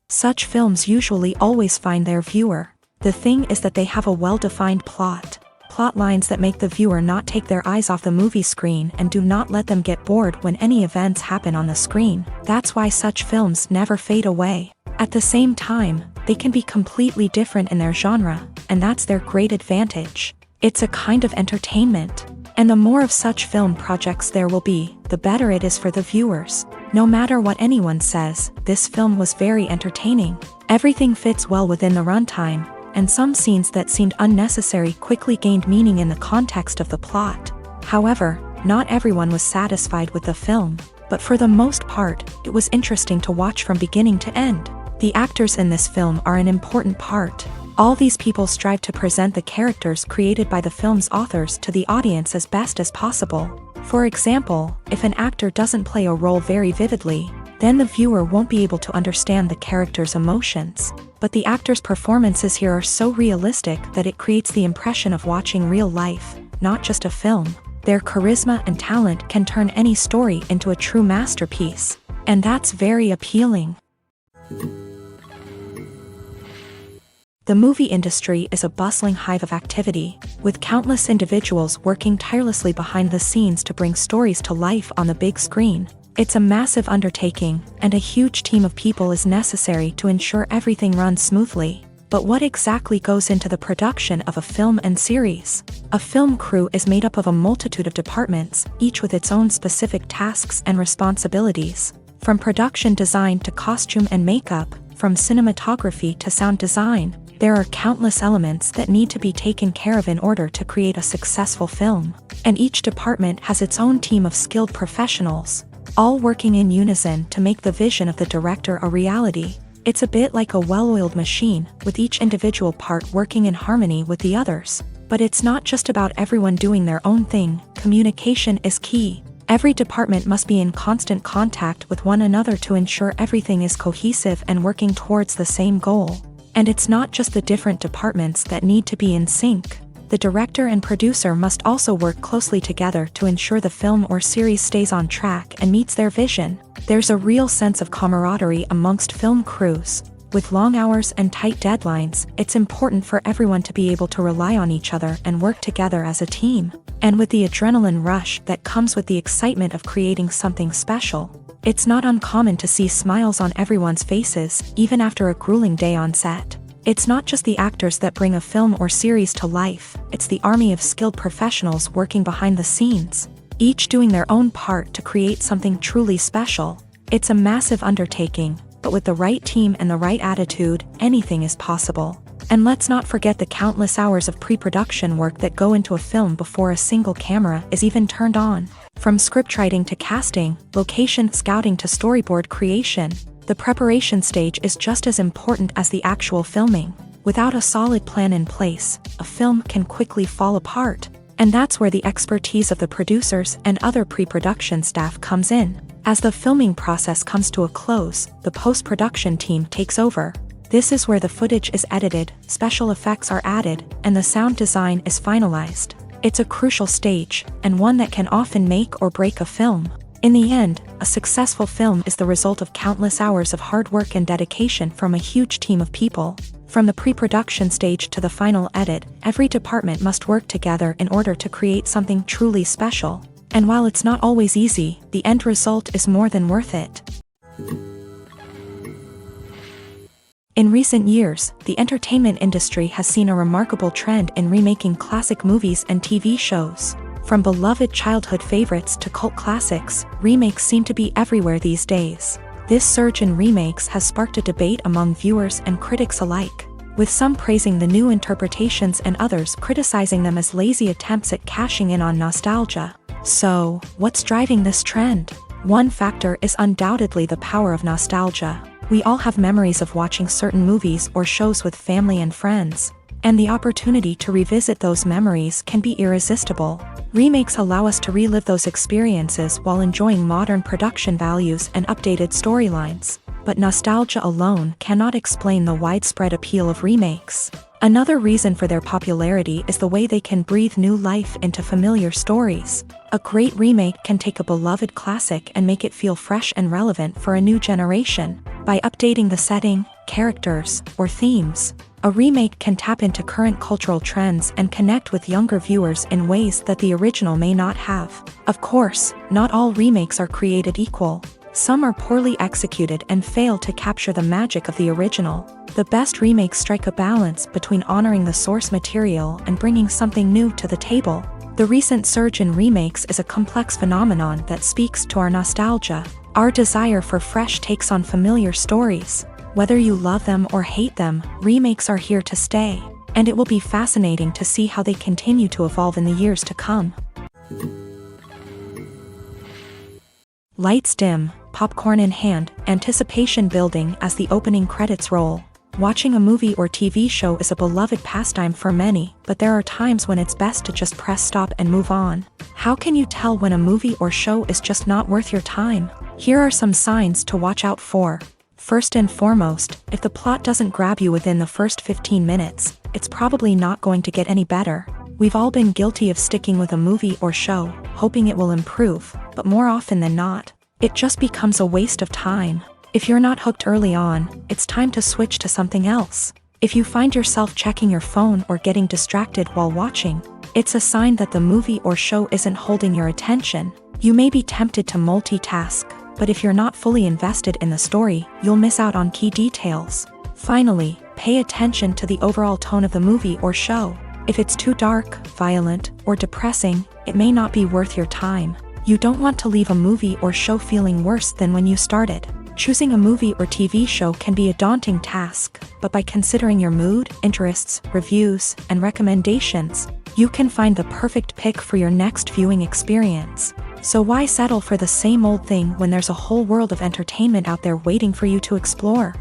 Such films usually always find their viewer. The thing is that they have a well-defined plot lines that make the viewer not take their eyes off the movie screen and do not let them get bored when any events happen on the screen. That's why such films never fade away. At the same time, they can be completely different in their genre, and that's their great advantage. It's a kind of entertainment. And the more of such film projects there will be, the better it is for the viewers. No matter what anyone says, this film was very entertaining. Everything fits well within the runtime, and some scenes that seemed unnecessary quickly gained meaning in the context of the plot. However, not everyone was satisfied with the film, but for the most part, it was interesting to watch from beginning to end. The actors in this film are an important part. All these people strive to present the characters created by the film's authors to the audience as best as possible. For example, if an actor doesn't play a role very vividly, then the viewer won't be able to understand the character's emotions. But the actors' performances here are so realistic that it creates the impression of watching real life, not just a film. Their charisma and talent can turn any story into a true masterpiece, and that's very appealing. The movie industry is a bustling hive of activity, with countless individuals working tirelessly behind the scenes to bring stories to life on the big screen. It's a massive undertaking, and a huge team of people is necessary to ensure everything runs smoothly. But what exactly goes into the production of a film and series? A film crew is made up of a multitude of departments, each with its own specific tasks and responsibilities. From production design to costume and makeup, from cinematography to sound design, there are countless elements that need to be taken care of in order to create a successful film. And each department has its own team of skilled professionals, all working in unison to make the vision of the director a reality. It's a bit like a well-oiled machine, with each individual part working in harmony with the others. But it's not just about everyone doing their own thing. Communication is key. Every department must be in constant contact with one another to ensure everything is cohesive and working towards the same goal. And it's not just the different departments that need to be in sync. The director and producer must also work closely together to ensure the film or series stays on track and meets their vision. There's a real sense of camaraderie amongst film crews. With long hours and tight deadlines, it's important for everyone to be able to rely on each other and work together as a team. And with the adrenaline rush that comes with the excitement of creating something special, it's not uncommon to see smiles on everyone's faces, even after a grueling day on set. It's not just the actors that bring a film or series to life, it's the army of skilled professionals working behind the scenes, each doing their own part to create something truly special. It's a massive undertaking, but with the right team and the right attitude, anything is possible. And let's not forget the countless hours of pre-production work that go into a film before a single camera is even turned on. From scriptwriting to casting, location scouting to storyboard creation, the preparation stage is just as important as the actual filming. Without a solid plan in place, a film can quickly fall apart. And that's where the expertise of the producers and other pre-production staff comes in. As the filming process comes to a close, the post-production team takes over. This is where the footage is edited, special effects are added, and the sound design is finalized. It's a crucial stage, and one that can often make or break a film. In the end, a successful film is the result of countless hours of hard work and dedication from a huge team of people. From the pre-production stage to the final edit, every department must work together in order to create something truly special. And while it's not always easy, the end result is more than worth it. In recent years, the entertainment industry has seen a remarkable trend in remaking classic movies and TV shows. From beloved childhood favorites to cult classics, remakes seem to be everywhere these days. This surge in remakes has sparked a debate among viewers and critics alike, with some praising the new interpretations and others criticizing them as lazy attempts at cashing in on nostalgia. So, what's driving this trend? One factor is undoubtedly the power of nostalgia. We all have memories of watching certain movies or shows with family and friends, and the opportunity to revisit those memories can be irresistible. Remakes allow us to relive those experiences while enjoying modern production values and updated storylines. But nostalgia alone cannot explain the widespread appeal of remakes. Another reason for their popularity is the way they can breathe new life into familiar stories. A great remake can take a beloved classic and make it feel fresh and relevant for a new generation. By updating the setting, characters, or themes, a remake can tap into current cultural trends and connect with younger viewers in ways that the original may not have. Of course, not all remakes are created equal. Some are poorly executed and fail to capture the magic of the original. The best remakes strike a balance between honoring the source material and bringing something new to the table. The recent surge in remakes is a complex phenomenon that speaks to our nostalgia, our desire for fresh takes on familiar stories. Whether you love them or hate them, remakes are here to stay, and it will be fascinating to see how they continue to evolve in the years to come. Lights dim, popcorn in hand, anticipation building as the opening credits roll. Watching a movie or TV show is a beloved pastime for many, but there are times when it's best to just press stop and move on. How can you tell when a movie or show is just not worth your time? Here are some signs to watch out for. First and foremost, if the plot doesn't grab you within the first 15 minutes, it's probably not going to get any better. We've all been guilty of sticking with a movie or show, hoping it will improve, but more often than not, it just becomes a waste of time. If you're not hooked early on, it's time to switch to something else. If you find yourself checking your phone or getting distracted while watching, it's a sign that the movie or show isn't holding your attention. You may be tempted to multitask, but if you're not fully invested in the story, you'll miss out on key details. Finally, pay attention to the overall tone of the movie or show. If it's too dark, violent, or depressing, it may not be worth your time. You don't want to leave a movie or show feeling worse than when you started. Choosing a movie or TV show can be a daunting task, but by considering your mood, interests, reviews, and recommendations, you can find the perfect pick for your next viewing experience. So why settle for the same old thing when there's a whole world of entertainment out there waiting for you to explore?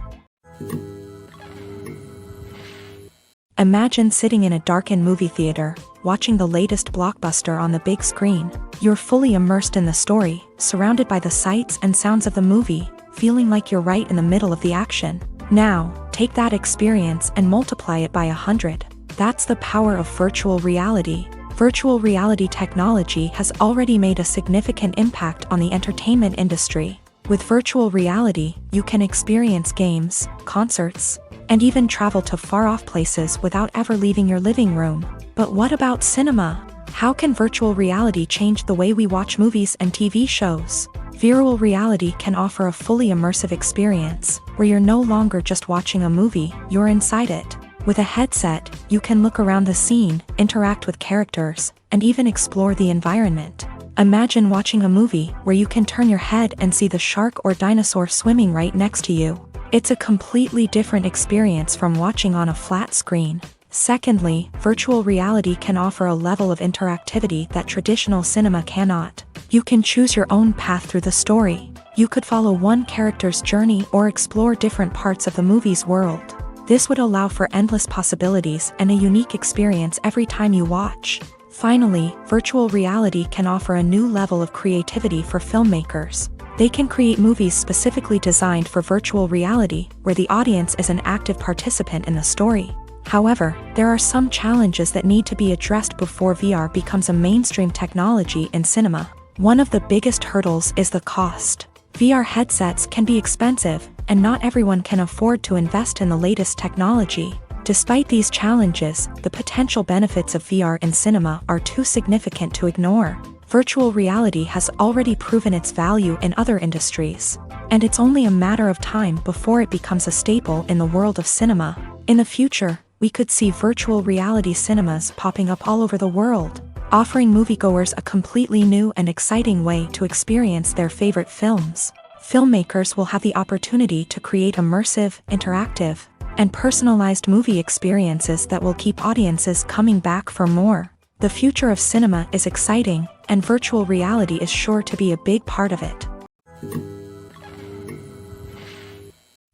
Imagine sitting in a darkened movie theater, watching the latest blockbuster on the big screen. You're fully immersed in the story, surrounded by the sights and sounds of the movie, feeling like you're right in the middle of the action. Now, take that experience and multiply it by 100. That's the power of virtual reality. Virtual reality technology has already made a significant impact on the entertainment industry. With virtual reality, you can experience games, concerts, and even travel to far-off places without ever leaving your living room. But what about cinema? How can virtual reality change the way we watch movies and TV shows? Virtual reality can offer a fully immersive experience, where you're no longer just watching a movie, you're inside it. With a headset, you can look around the scene, interact with characters, and even explore the environment. Imagine watching a movie where you can turn your head and see the shark or dinosaur swimming right next to you. It's a completely different experience from watching on a flat screen. Secondly, virtual reality can offer a level of interactivity that traditional cinema cannot. You can choose your own path through the story. You could follow one character's journey or explore different parts of the movie's world. This would allow for endless possibilities and a unique experience every time you watch. Finally, virtual reality can offer a new level of creativity for filmmakers. They can create movies specifically designed for virtual reality, where the audience is an active participant in the story. However, there are some challenges that need to be addressed before VR becomes a mainstream technology in cinema. One of the biggest hurdles is the cost. VR headsets can be expensive, and not everyone can afford to invest in the latest technology. Despite these challenges, the potential benefits of VR in cinema are too significant to ignore. Virtual reality has already proven its value in other industries. and it's only a matter of time before it becomes a staple in the world of cinema. In the future, we could see virtual reality cinemas popping up all over the world, offering moviegoers a completely new and exciting way to experience their favorite films. Filmmakers will have the opportunity to create immersive, interactive, and personalized movie experiences that will keep audiences coming back for more. The future of cinema is exciting, and virtual reality is sure to be a big part of it.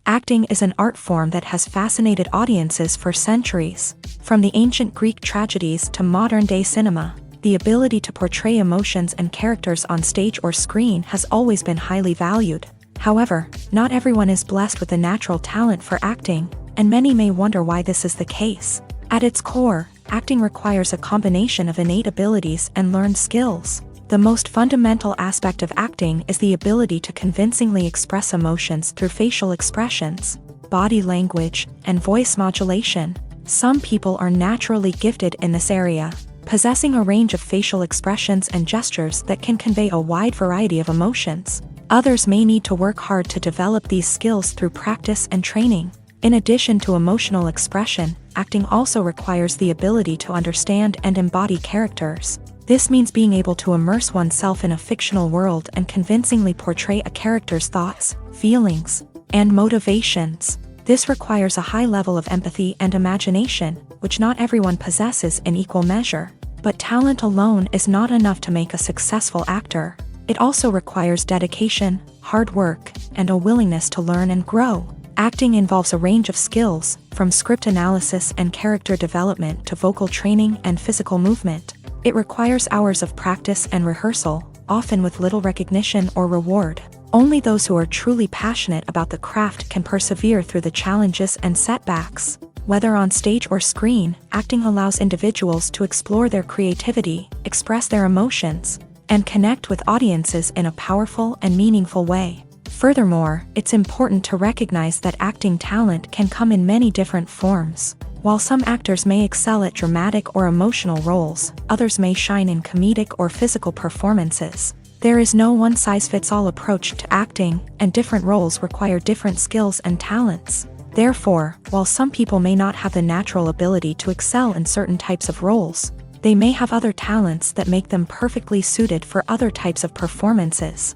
Acting is an art form that has fascinated audiences for centuries. From the ancient Greek tragedies to modern-day cinema, the ability to portray emotions and characters on stage or screen has always been highly valued. However, not everyone is blessed with a natural talent for acting, and many may wonder why this is the case. At its core, acting requires a combination of innate abilities and learned skills. The most fundamental aspect of acting is the ability to convincingly express emotions through facial expressions, body language, and voice modulation. Some people are naturally gifted in this area, possessing a range of facial expressions and gestures that can convey a wide variety of emotions. Others may need to work hard to develop these skills through practice and training. In addition to emotional expression, acting also requires the ability to understand and embody characters. This means being able to immerse oneself in a fictional world and convincingly portray a character's thoughts, feelings, and motivations. This requires a high level of empathy and imagination, which not everyone possesses in equal measure. But talent alone is not enough to make a successful actor. It also requires dedication, hard work, and a willingness to learn and grow. Acting involves a range of skills, from script analysis and character development to vocal training and physical movement. It requires hours of practice and rehearsal, often with little recognition or reward. Only those who are truly passionate about the craft can persevere through the challenges and setbacks. Whether on stage or screen, acting allows individuals to explore their creativity, express their emotions, and connect with audiences in a powerful and meaningful way. Furthermore, it's important to recognize that acting talent can come in many different forms. While some actors may excel at dramatic or emotional roles, others may shine in comedic or physical performances. There is no one-size-fits-all approach to acting, and different roles require different skills and talents. Therefore, while some people may not have the natural ability to excel in certain types of roles, they may have other talents that make them perfectly suited for other types of performances.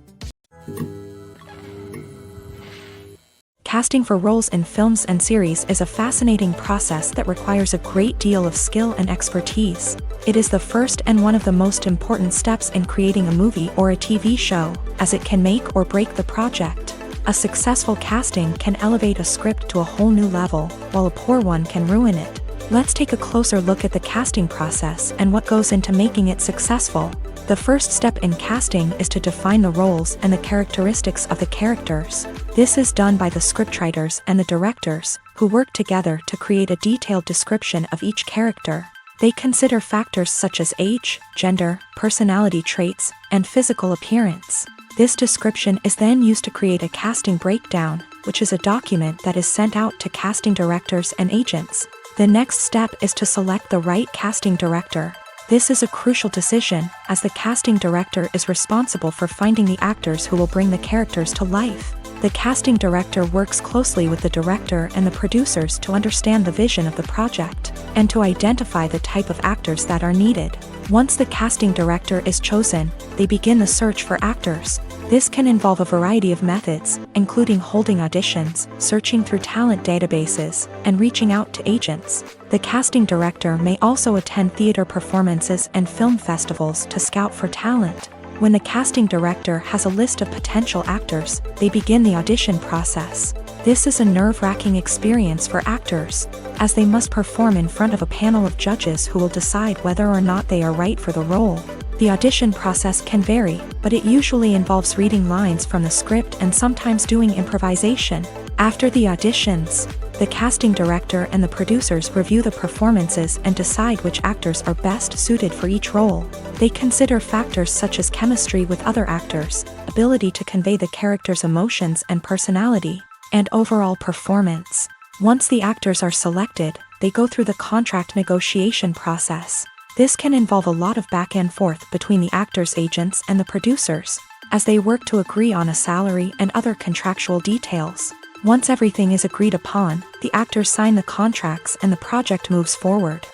Casting for roles in films and series is a fascinating process that requires a great deal of skill and expertise. It is the first and one of the most important steps in creating a movie or a TV show, as it can make or break the project. A successful casting can elevate a script to a whole new level, while a poor one can ruin it. Let's take a closer look at the casting process and what goes into making it successful. The first step in casting is to define the roles and the characteristics of the characters. This is done by the scriptwriters and the directors, who work together to create a detailed description of each character. They consider factors such as age, gender, personality traits, and physical appearance. This description is then used to create a casting breakdown, which is a document that is sent out to casting directors and agents. The next step is to select the right casting director. This is a crucial decision, as the casting director is responsible for finding the actors who will bring the characters to life. The casting director works closely with the director and the producers to understand the vision of the project, and to identify the type of actors that are needed. Once the casting director is chosen, they begin the search for actors. This can involve a variety of methods, including holding auditions, searching through talent databases, and reaching out to agents. The casting director may also attend theater performances and film festivals to scout for talent. When the casting director has a list of potential actors, they begin the audition process. This is a nerve-wracking experience for actors, as they must perform in front of a panel of judges who will decide whether or not they are right for the role. The audition process can vary, but it usually involves reading lines from the script and sometimes doing improvisation. After the auditions, the casting director and the producers review the performances and decide which actors are best suited for each role. They consider factors such as chemistry with other actors, ability to convey the character's emotions and personality, and overall performance. Once the actors are selected, they go through the contract negotiation process. This can involve a lot of back and forth between the actors' agents and the producers. as they work to agree on a salary and other contractual details. Once everything is agreed upon, the actors sign the contracts and the project moves forward.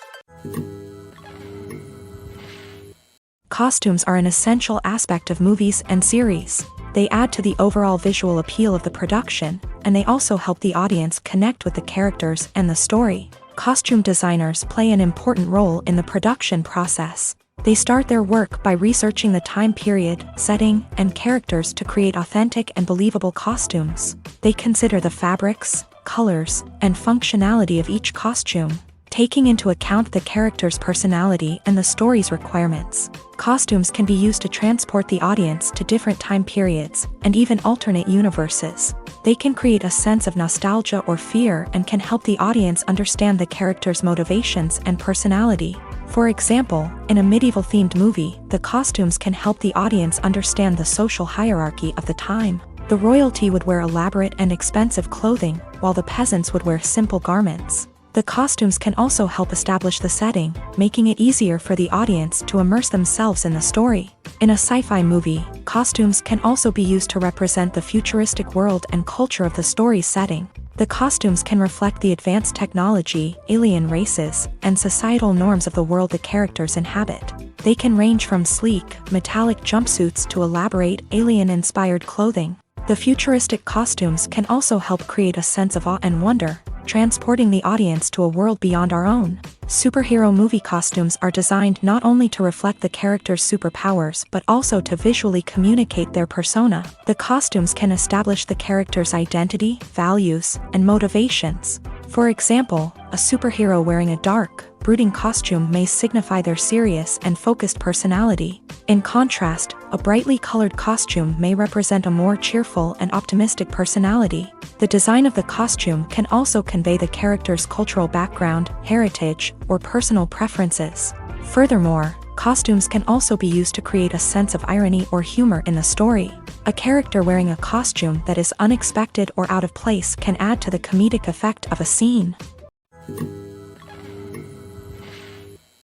Costumes are an essential aspect of movies and series. They add to the overall visual appeal of the production, and they also help the audience connect with the characters and the story. Costume designers play an important role in the production process. They start their work by researching the time period, setting, and characters to create authentic and believable costumes. They consider the fabrics, colors, and functionality of each costume, taking into account the character's personality and the story's requirements. Costumes can be used to transport the audience to different time periods and even alternate universes. They can create a sense of nostalgia or fear and can help the audience understand the character's motivations and personality. For example, in a medieval-themed movie, the costumes can help the audience understand the social hierarchy of the time. The royalty would wear elaborate and expensive clothing, while the peasants would wear simple garments. The costumes can also help establish the setting, making it easier for the audience to immerse themselves in the story. In a sci-fi movie, costumes can also be used to represent the futuristic world and culture of the story's setting. The costumes can reflect the advanced technology, alien races, and societal norms of the world the characters inhabit. They can range from sleek, metallic jumpsuits to elaborate, alien-inspired clothing. The futuristic costumes can also help create a sense of awe and wonder, transporting the audience to a world beyond our own. Superhero movie costumes are designed not only to reflect the character's superpowers but also to visually communicate their persona. The costumes can establish the character's identity, values, and motivations. For example, a superhero wearing a dark, brooding costume may signify their serious and focused personality. In contrast, a brightly colored costume may represent a more cheerful and optimistic personality. The design of the costume can also convey the character's cultural background, heritage, or personal preferences. Furthermore, costumes can also be used to create a sense of irony or humor in the story. A character wearing a costume that is unexpected or out of place can add to the comedic effect of a scene.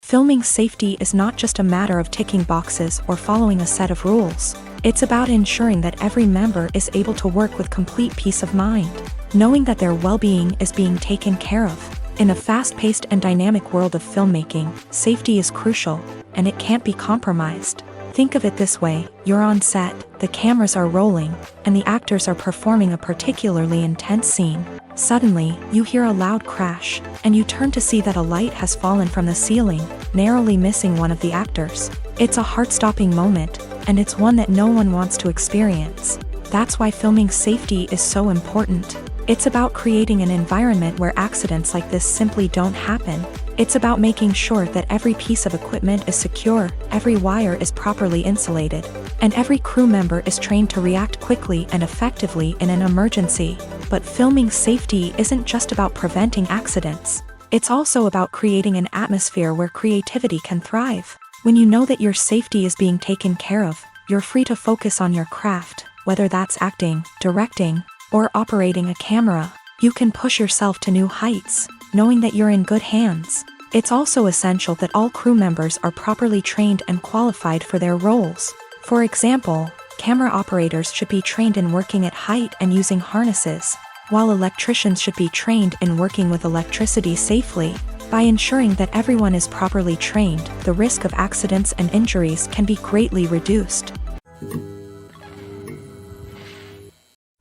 Filming safety is not just a matter of ticking boxes or following a set of rules. It's about ensuring that every member is able to work with complete peace of mind, knowing that their well-being is being taken care of. In a fast-paced and dynamic world of filmmaking, safety is crucial, and it can't be compromised. Think of it this way: you're on set, the cameras are rolling, and the actors are performing a particularly intense scene. Suddenly, you hear a loud crash, and you turn to see that a light has fallen from the ceiling, narrowly missing one of the actors. It's a heart-stopping moment, and it's one that no one wants to experience. That's why filming safety is so important. It's about creating an environment where accidents like this simply don't happen. It's about making sure that every piece of equipment is secure, every wire is properly insulated, and every crew member is trained to react quickly and effectively in an emergency. But filming safety isn't just about preventing accidents. It's also about creating an atmosphere where creativity can thrive. When you know that your safety is being taken care of, you're free to focus on your craft, whether that's acting, directing, or operating a camera. You can push yourself to new heights, knowing that you're in good hands. It's also essential that all crew members are properly trained and qualified for their roles. For example, camera operators should be trained in working at height and using harnesses, while electricians should be trained in working with electricity safely. By ensuring that everyone is properly trained, the risk of accidents and injuries can be greatly reduced.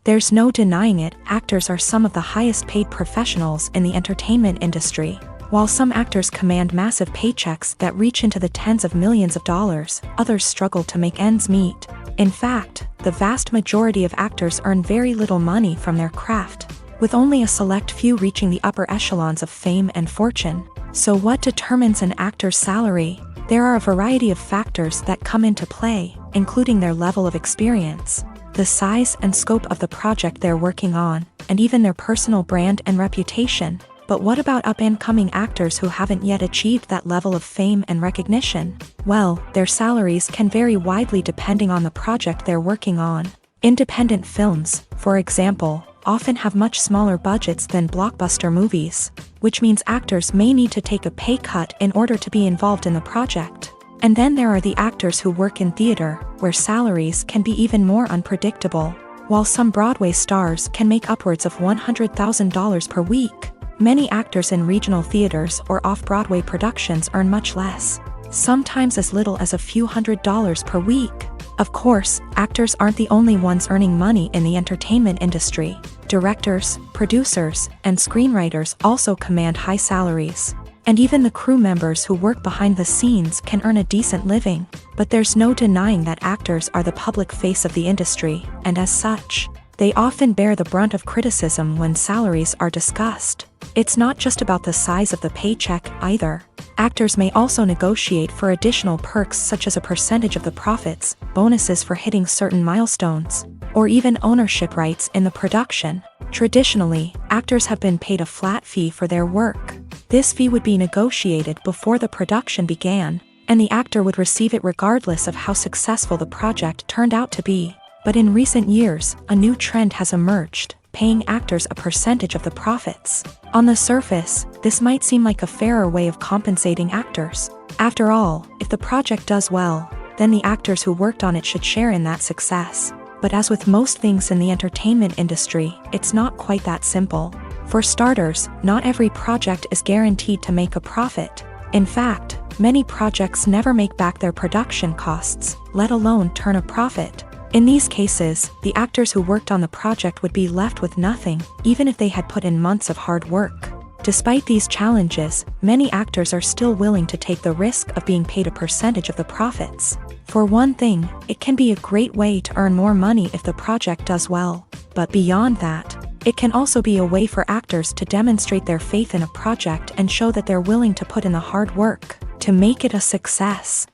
There's no denying it, actors are some of the highest paid professionals in the entertainment industry. While some actors command massive paychecks that reach into the tens of millions of dollars, others struggle to make ends meet. In fact, the vast majority of actors earn very little money from their craft, with only a select few reaching the upper echelons of fame and fortune. So what determines an actor's salary? There are a variety of factors that come into play, including their level of experience, the size and scope of the project they're working on, and even their personal brand and reputation. But what about up-and-coming actors who haven't yet achieved that level of fame and recognition? Well, their salaries can vary widely depending on the project they're working on. Independent films, for example, often have much smaller budgets than blockbuster movies, which means actors may need to take a pay cut in order to be involved in the project. And then there are the actors who work in theater, where salaries can be even more unpredictable. While some Broadway stars can make upwards of $100,000 per week, many actors in regional theaters or off-Broadway productions earn much less, sometimes as little as a few $100s per week. Of course, actors aren't the only ones earning money in the entertainment industry. Directors, producers, and screenwriters also command high salaries. And even the crew members who work behind the scenes can earn a decent living. But there's no denying that actors are the public face of the industry, and as such, they often bear the brunt of criticism when salaries are discussed. It's not just about the size of the paycheck, either. Actors may also negotiate for additional perks such as a percentage of the profits, bonuses for hitting certain milestones, or even ownership rights in the production. Traditionally, actors have been paid a flat fee for their work. This fee would be negotiated before the production began, and the actor would receive it regardless of how successful the project turned out to be. But in recent years, a new trend has emerged, paying actors a percentage of the profits. On the surface, this might seem like a fairer way of compensating actors. After all, if the project does well, then the actors who worked on it should share in that success. But as with most things in the entertainment industry, it's not quite that simple. For starters, not every project is guaranteed to make a profit. In fact, many projects never make back their production costs, let alone turn a profit. In these cases, the actors who worked on the project would be left with nothing, even if they had put in months of hard work. Despite these challenges, many actors are still willing to take the risk of being paid a percentage of the profits. For one thing, it can be a great way to earn more money if the project does well. But beyond that, it can also be a way for actors to demonstrate their faith in a project and show that they're willing to put in the hard work to make it a success.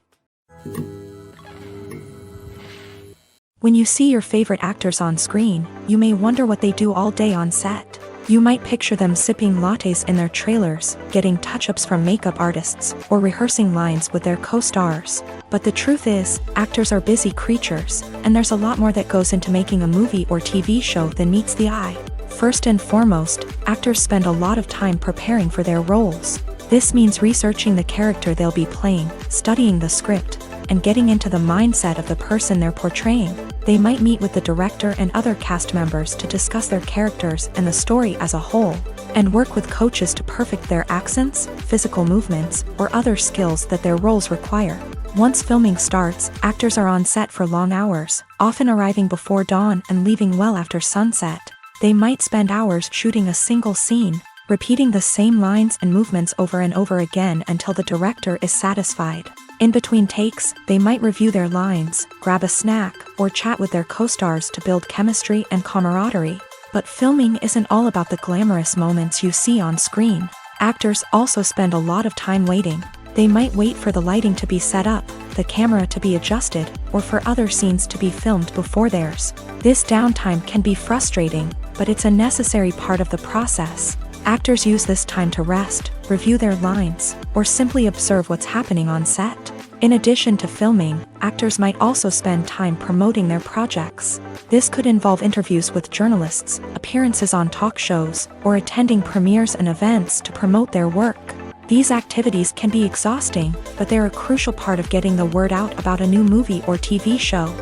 When you see your favorite actors on screen, you may wonder what they do all day on set. You might picture them sipping lattes in their trailers, getting touch-ups from makeup artists, or rehearsing lines with their co-stars. But the truth is, actors are busy creatures, and there's a lot more that goes into making a movie or TV show than meets the eye. First and foremost, actors spend a lot of time preparing for their roles. This means researching the character they'll be playing, studying the script, and getting into the mindset of the person they're portraying. They might meet with the director and other cast members to discuss their characters and the story as a whole, and work with coaches to perfect their accents, physical movements, or other skills that their roles require. Once filming starts, actors are on set for long hours, often arriving before dawn and leaving well after sunset. They might spend hours shooting a single scene, repeating the same lines and movements over and over again until the director is satisfied. In between takes, they might review their lines, grab a snack, or chat with their co-stars to build chemistry and camaraderie. But filming isn't all about the glamorous moments you see on screen. Actors also spend a lot of time waiting. They might wait for the lighting to be set up, the camera to be adjusted, or for other scenes to be filmed before theirs. This downtime can be frustrating, but it's a necessary part of the process. Actors use this time to rest, review their lines, or simply observe what's happening on set. In addition to filming, actors might also spend time promoting their projects. This could involve interviews with journalists, appearances on talk shows, or attending premieres and events to promote their work. These activities can be exhausting, but they're a crucial part of getting the word out about a new movie or TV show.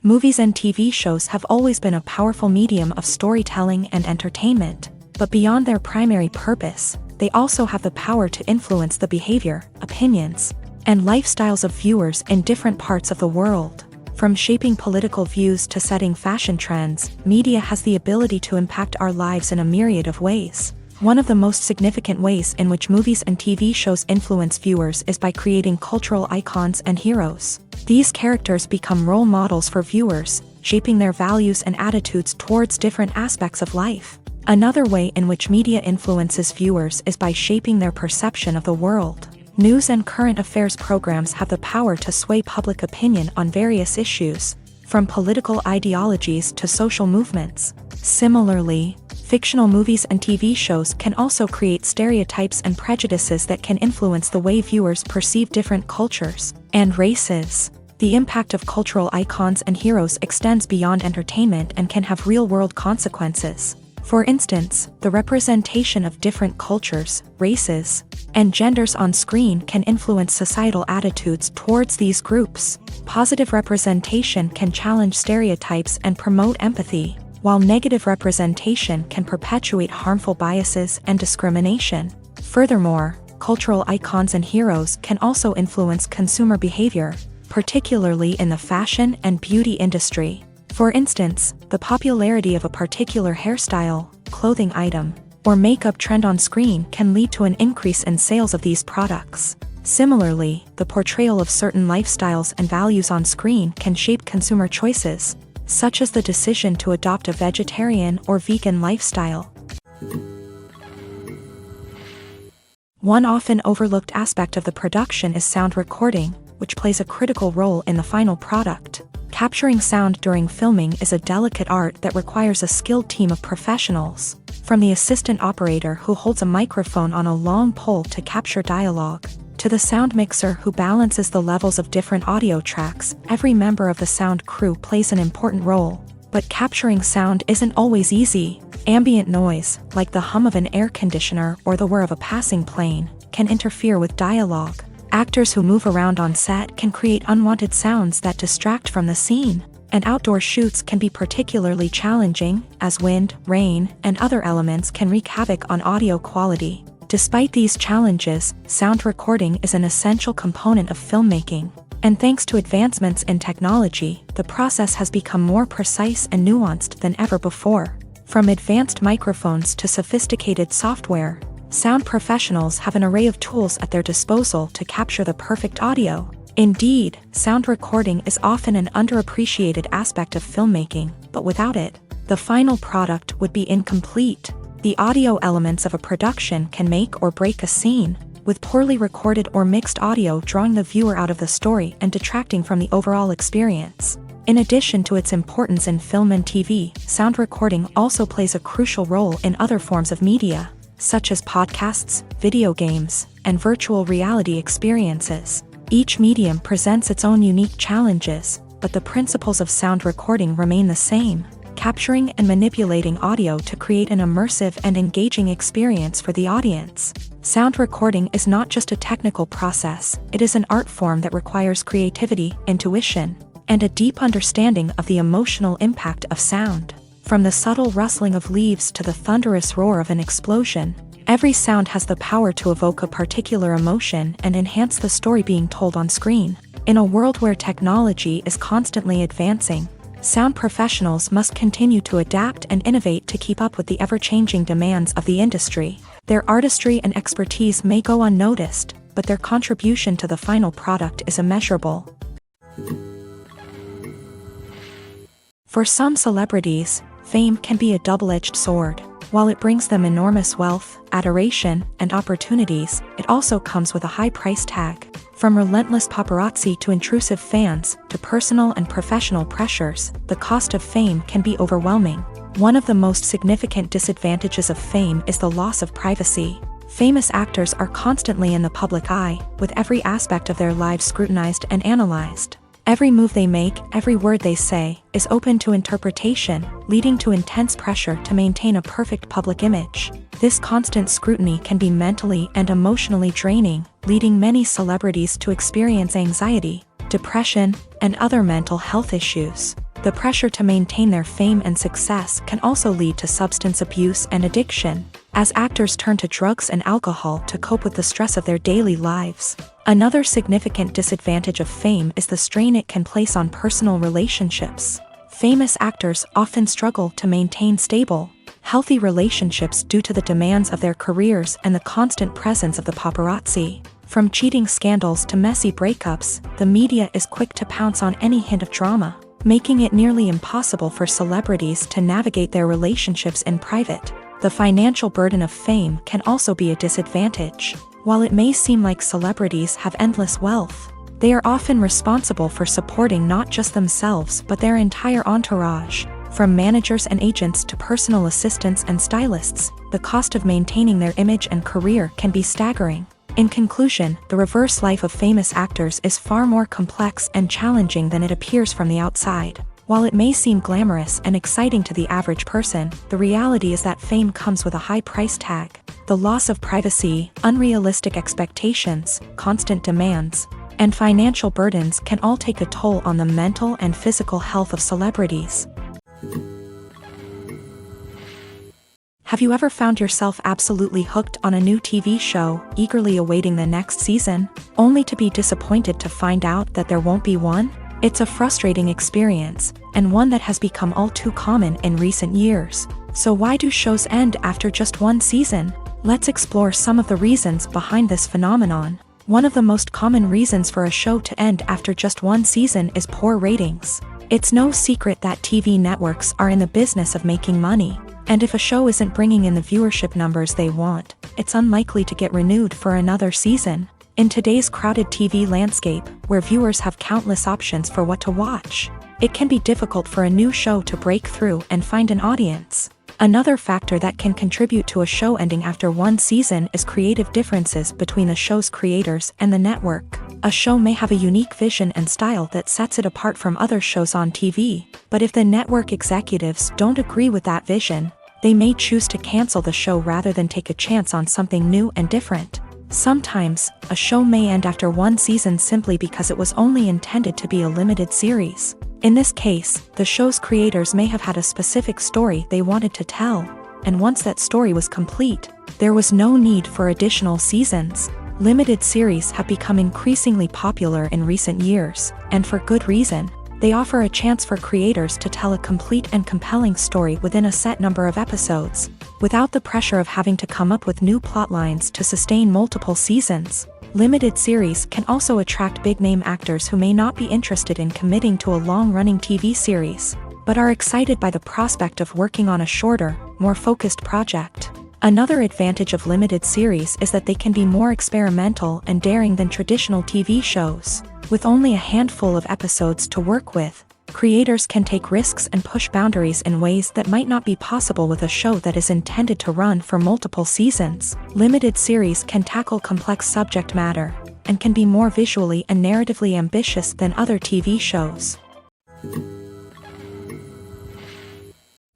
Movies and TV shows have always been a powerful medium of storytelling and entertainment, but beyond their primary purpose, they also have the power to influence the behavior, opinions, and lifestyles of viewers in different parts of the world. From shaping political views to setting fashion trends, media has the ability to impact our lives in a myriad of ways. One of the most significant ways in which movies and TV shows influence viewers is by creating cultural icons and heroes. These characters become role models for viewers, shaping their values and attitudes towards different aspects of life. Another way in which media influences viewers is by shaping their perception of the world. News and current affairs programs have the power to sway public opinion on various issues, from political ideologies to social movements. Similarly, fictional movies and TV shows can also create stereotypes and prejudices that can influence the way viewers perceive different cultures and races. The impact of cultural icons and heroes extends beyond entertainment and can have real-world consequences. For instance, the representation of different cultures, races, and genders on screen can influence societal attitudes towards these groups. Positive representation can challenge stereotypes and promote empathy, while negative representation can perpetuate harmful biases and discrimination. Furthermore, cultural icons and heroes can also influence consumer behavior, particularly in the fashion and beauty industry. For instance, the popularity of a particular hairstyle, clothing item, or makeup trend on screen can lead to an increase in sales of these products. Similarly, the portrayal of certain lifestyles and values on screen can shape consumer choices, such as the decision to adopt a vegetarian or vegan lifestyle. One often overlooked aspect of the production is sound recording, which plays a critical role in the final product. Capturing sound during filming is a delicate art that requires a skilled team of professionals, from the assistant operator who holds a microphone on a long pole to capture dialogue, to the sound mixer who balances the levels of different audio tracks. Every member of the sound crew plays an important role. But capturing sound isn't always easy. Ambient noise, like the hum of an air conditioner or the whir of a passing plane, can interfere with dialogue. Actors who move around on set can create unwanted sounds that distract from the scene, and outdoor shoots can be particularly challenging, as wind, rain, and other elements can wreak havoc on audio quality. Despite these challenges, sound recording is an essential component of filmmaking, and thanks to advancements in technology, the process has become more precise and nuanced than ever before. From advanced microphones to sophisticated software, sound professionals have an array of tools at their disposal to capture the perfect audio. Indeed, sound recording is often an underappreciated aspect of filmmaking, but without it, the final product would be incomplete. The audio elements of a production can make or break a scene, with poorly recorded or mixed audio drawing the viewer out of the story and detracting from the overall experience. In addition to its importance in film and TV, sound recording also plays a crucial role in other forms of media, such as podcasts, video games, and virtual reality experiences. Each medium presents its own unique challenges, but the principles of sound recording remain the same: capturing and manipulating audio to create an immersive and engaging experience for the audience. Sound recording is not just a technical process, it is an art form that requires creativity, intuition, and a deep understanding of the emotional impact of sound. From the subtle rustling of leaves to the thunderous roar of an explosion, every sound has the power to evoke a particular emotion and enhance the story being told on screen. In a world where technology is constantly advancing, sound professionals must continue to adapt and innovate to keep up with the ever-changing demands of the industry. Their artistry and expertise may go unnoticed, but their contribution to the final product is immeasurable. For some celebrities, fame can be a double-edged sword. While it brings them enormous wealth, adoration, and opportunities, it also comes with a high price tag. From relentless paparazzi to intrusive fans, to personal and professional pressures, the cost of fame can be overwhelming. One of the most significant disadvantages of fame is the loss of privacy. Famous actors are constantly in the public eye, with every aspect of their lives scrutinized and analyzed. Every move they make, every word they say, is open to interpretation, leading to intense pressure to maintain a perfect public image. This constant scrutiny can be mentally and emotionally draining, leading many celebrities to experience anxiety, depression, and other mental health issues. The pressure to maintain their fame and success can also lead to substance abuse and addiction, as actors turn to drugs and alcohol to cope with the stress of their daily lives. Another significant disadvantage of fame is the strain it can place on personal relationships. Famous actors often struggle to maintain stable, healthy relationships due to the demands of their careers and the constant presence of the paparazzi. From cheating scandals to messy breakups, the media is quick to pounce on any hint of drama, making it nearly impossible for celebrities to navigate their relationships in private. The financial burden of fame can also be a disadvantage. While it may seem like celebrities have endless wealth, they are often responsible for supporting not just themselves but their entire entourage. From managers and agents to personal assistants and stylists, the cost of maintaining their image and career can be staggering. In conclusion, the reverse life of famous actors is far more complex and challenging than it appears from the outside. While it may seem glamorous and exciting to the average person, the reality is that fame comes with a high price tag. The loss of privacy, unrealistic expectations, constant demands, and financial burdens can all take a toll on the mental and physical health of celebrities. Have you ever found yourself absolutely hooked on a new TV show, eagerly awaiting the next season, only to be disappointed to find out that there won't be one? It's a frustrating experience, and one that has become all too common in recent years. So why do shows end after just one season? Let's explore some of the reasons behind this phenomenon. One of the most common reasons for a show to end after just one season is poor ratings. It's no secret that TV networks are in the business of making money, and if a show isn't bringing in the viewership numbers they want, it's unlikely to get renewed for another season. In today's crowded TV landscape, where viewers have countless options for what to watch, it can be difficult for a new show to break through and find an audience. Another factor that can contribute to a show ending after one season is creative differences between the show's creators and the network. A show may have a unique vision and style that sets it apart from other shows on TV, but if the network executives don't agree with that vision, they may choose to cancel the show rather than take a chance on something new and different. Sometimes, a show may end after one season simply because it was only intended to be a limited series. In this case, the show's creators may have had a specific story they wanted to tell, and once that story was complete, there was no need for additional seasons. Limited series have become increasingly popular in recent years, and for good reason. They offer a chance for creators to tell a complete and compelling story within a set number of episodes, without the pressure of having to come up with new plotlines to sustain multiple seasons. Limited series can also attract big-name actors who may not be interested in committing to a long-running TV series, but are excited by the prospect of working on a shorter, more focused project. Another advantage of limited series is that they can be more experimental and daring than traditional TV shows. With only a handful of episodes to work with, creators can take risks and push boundaries in ways that might not be possible with a show that is intended to run for multiple seasons. Limited series can tackle complex subject matter, and can be more visually and narratively ambitious than other TV shows.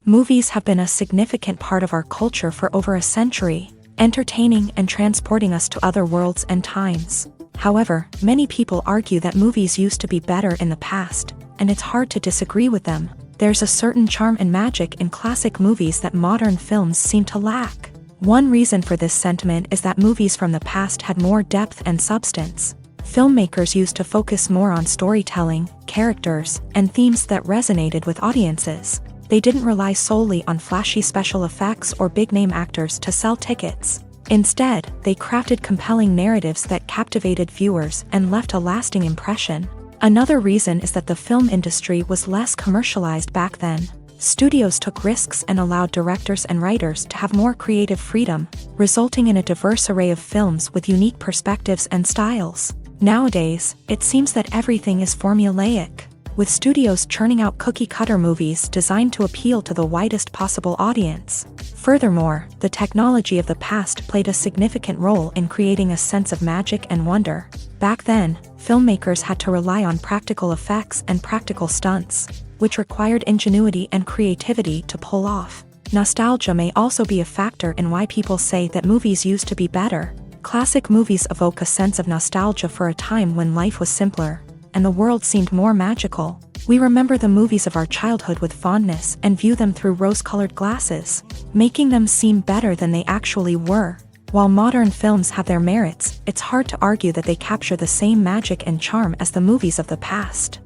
Movies have been a significant part of our culture for over a century, entertaining and transporting us to other worlds and times. However, many people argue that movies used to be better in the past, and it's hard to disagree with them. There's a certain charm and magic in classic movies that modern films seem to lack. One reason for this sentiment is that movies from the past had more depth and substance. Filmmakers used to focus more on storytelling, characters, and themes that resonated with audiences. They didn't rely solely on flashy special effects or big-name actors to sell tickets. Instead, they crafted compelling narratives that captivated viewers and left a lasting impression. Another reason is that the film industry was less commercialized back then. Studios took risks and allowed directors and writers to have more creative freedom, resulting in a diverse array of films with unique perspectives and styles. Nowadays, it seems that everything is formulaic, with studios churning out cookie-cutter movies designed to appeal to the widest possible audience. Furthermore, the technology of the past played a significant role in creating a sense of magic and wonder. Back then, filmmakers had to rely on practical effects and practical stunts, which required ingenuity and creativity to pull off. Nostalgia may also be a factor in why people say that movies used to be better. Classic movies evoke a sense of nostalgia for a time when life was simpler, and the world seemed more magical. We remember the movies of our childhood with fondness and view them through rose-colored glasses, making them seem better than they actually were. While modern films have their merits, it's hard to argue that they capture the same magic and charm as the movies of the past.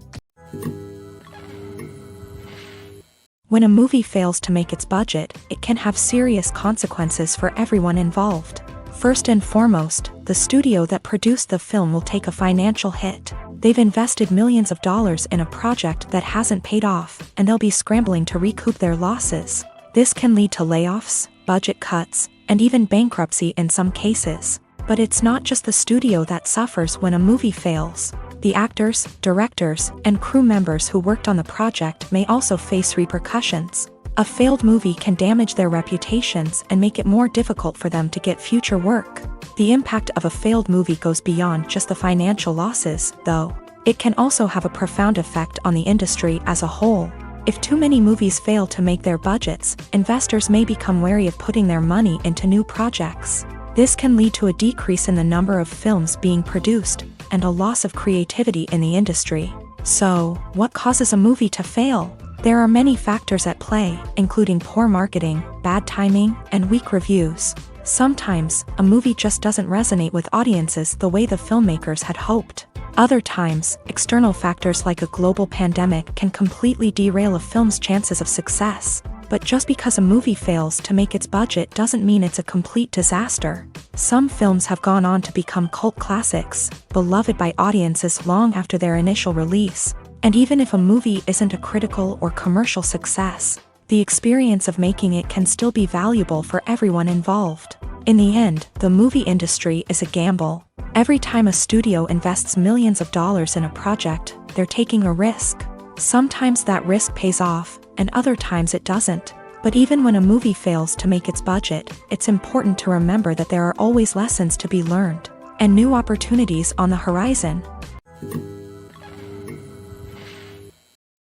When a movie fails to make its budget, it can have serious consequences for everyone involved. First and foremost, the studio that produced the film will take a financial hit. They've invested millions of dollars in a project that hasn't paid off, and they'll be scrambling to recoup their losses. This can lead to layoffs, budget cuts, and even bankruptcy in some cases. But it's not just the studio that suffers when a movie fails. The actors, directors, and crew members who worked on the project may also face repercussions. A failed movie can damage their reputations and make it more difficult for them to get future work. The impact of a failed movie goes beyond just the financial losses, though. It can also have a profound effect on the industry as a whole. If too many movies fail to make their budgets, investors may become wary of putting their money into new projects. This can lead to a decrease in the number of films being produced, and a loss of creativity in the industry. So, what causes a movie to fail? There are many factors at play, including poor marketing, bad timing, and weak reviews. Sometimes, a movie just doesn't resonate with audiences the way the filmmakers had hoped. Other times, external factors like a global pandemic can completely derail a film's chances of success. But just because a movie fails to make its budget doesn't mean it's a complete disaster. Some films have gone on to become cult classics, beloved by audiences long after their initial release. And even if a movie isn't a critical or commercial success, the experience of making it can still be valuable for everyone involved. In the end, the movie industry is a gamble. Every time a studio invests millions of dollars in a project, they're taking a risk. Sometimes that risk pays off, and other times it doesn't. But even when a movie fails to make its budget, it's important to remember that there are always lessons to be learned, and new opportunities on the horizon.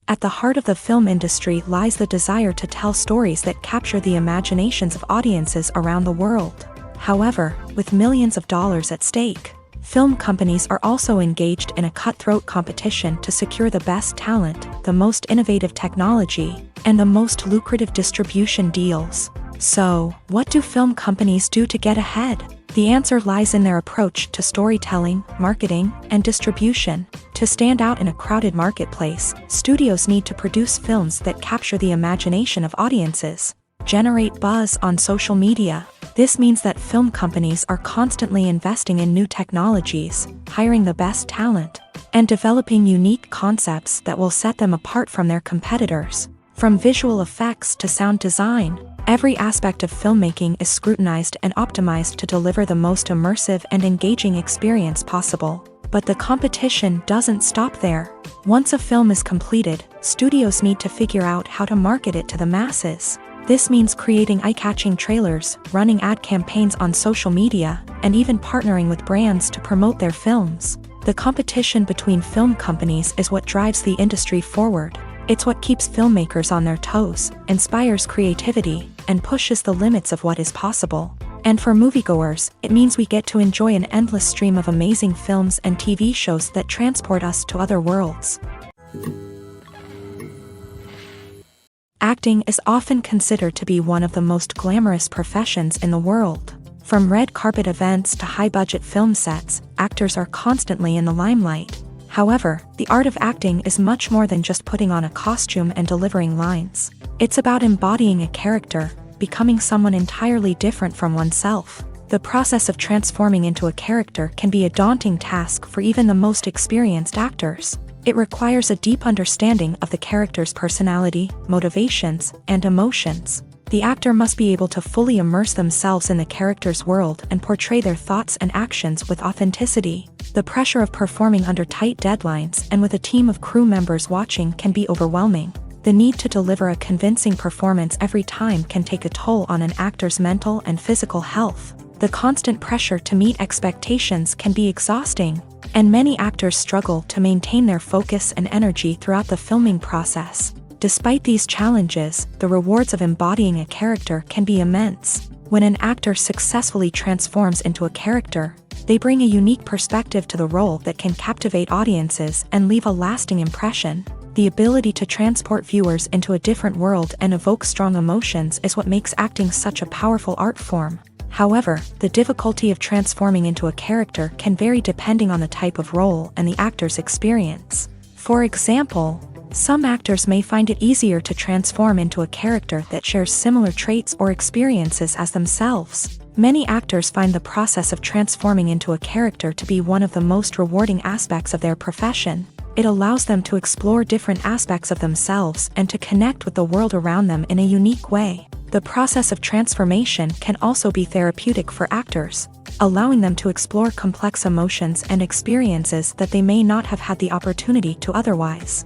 At the heart of the film industry lies the desire to tell stories that capture the imaginations of audiences around the world. However, with millions of dollars at stake, film companies are also engaged in a cutthroat competition to secure the best talent, the most innovative technology, and the most lucrative distribution deals. So, what do film companies do to get ahead? The answer lies in their approach to storytelling, marketing, and distribution. To stand out in a crowded marketplace, studios need to produce films that capture the imagination of audiences, generate buzz on social media. This means that film companies are constantly investing in new technologies, hiring the best talent, and developing unique concepts that will set them apart from their competitors. From visual effects to sound design, every aspect of filmmaking is scrutinized and optimized to deliver the most immersive and engaging experience possible. But the competition doesn't stop there. Once a film is completed, studios need to figure out how to market it to the masses. This means creating eye-catching trailers, running ad campaigns on social media, and even partnering with brands to promote their films. The competition between film companies is what drives the industry forward. It's what keeps filmmakers on their toes, inspires creativity, and pushes the limits of what is possible. And for moviegoers, it means we get to enjoy an endless stream of amazing films and TV shows that transport us to other worlds. Acting is often considered to be one of the most glamorous professions in the world. From red carpet events to high-budget film sets, actors are constantly in the limelight. However, the art of acting is much more than just putting on a costume and delivering lines. It's about embodying a character, becoming someone entirely different from oneself. The process of transforming into a character can be a daunting task for even the most experienced actors. It requires a deep understanding of the character's personality, motivations, and emotions. The actor must be able to fully immerse themselves in the character's world and portray their thoughts and actions with authenticity. The pressure of performing under tight deadlines and with a team of crew members watching can be overwhelming. The need to deliver a convincing performance every time can take a toll on an actor's mental and physical health. The constant pressure to meet expectations can be exhausting, and many actors struggle to maintain their focus and energy throughout the filming process. Despite these challenges, the rewards of embodying a character can be immense. When an actor successfully transforms into a character, they bring a unique perspective to the role that can captivate audiences and leave a lasting impression. The ability to transport viewers into a different world and evoke strong emotions is what makes acting such a powerful art form. However, the difficulty of transforming into a character can vary depending on the type of role and the actor's experience. For example, some actors may find it easier to transform into a character that shares similar traits or experiences as themselves. Many actors find the process of transforming into a character to be one of the most rewarding aspects of their profession. It allows them to explore different aspects of themselves and to connect with the world around them in a unique way. The process of transformation can also be therapeutic for actors, allowing them to explore complex emotions and experiences that they may not have had the opportunity to otherwise.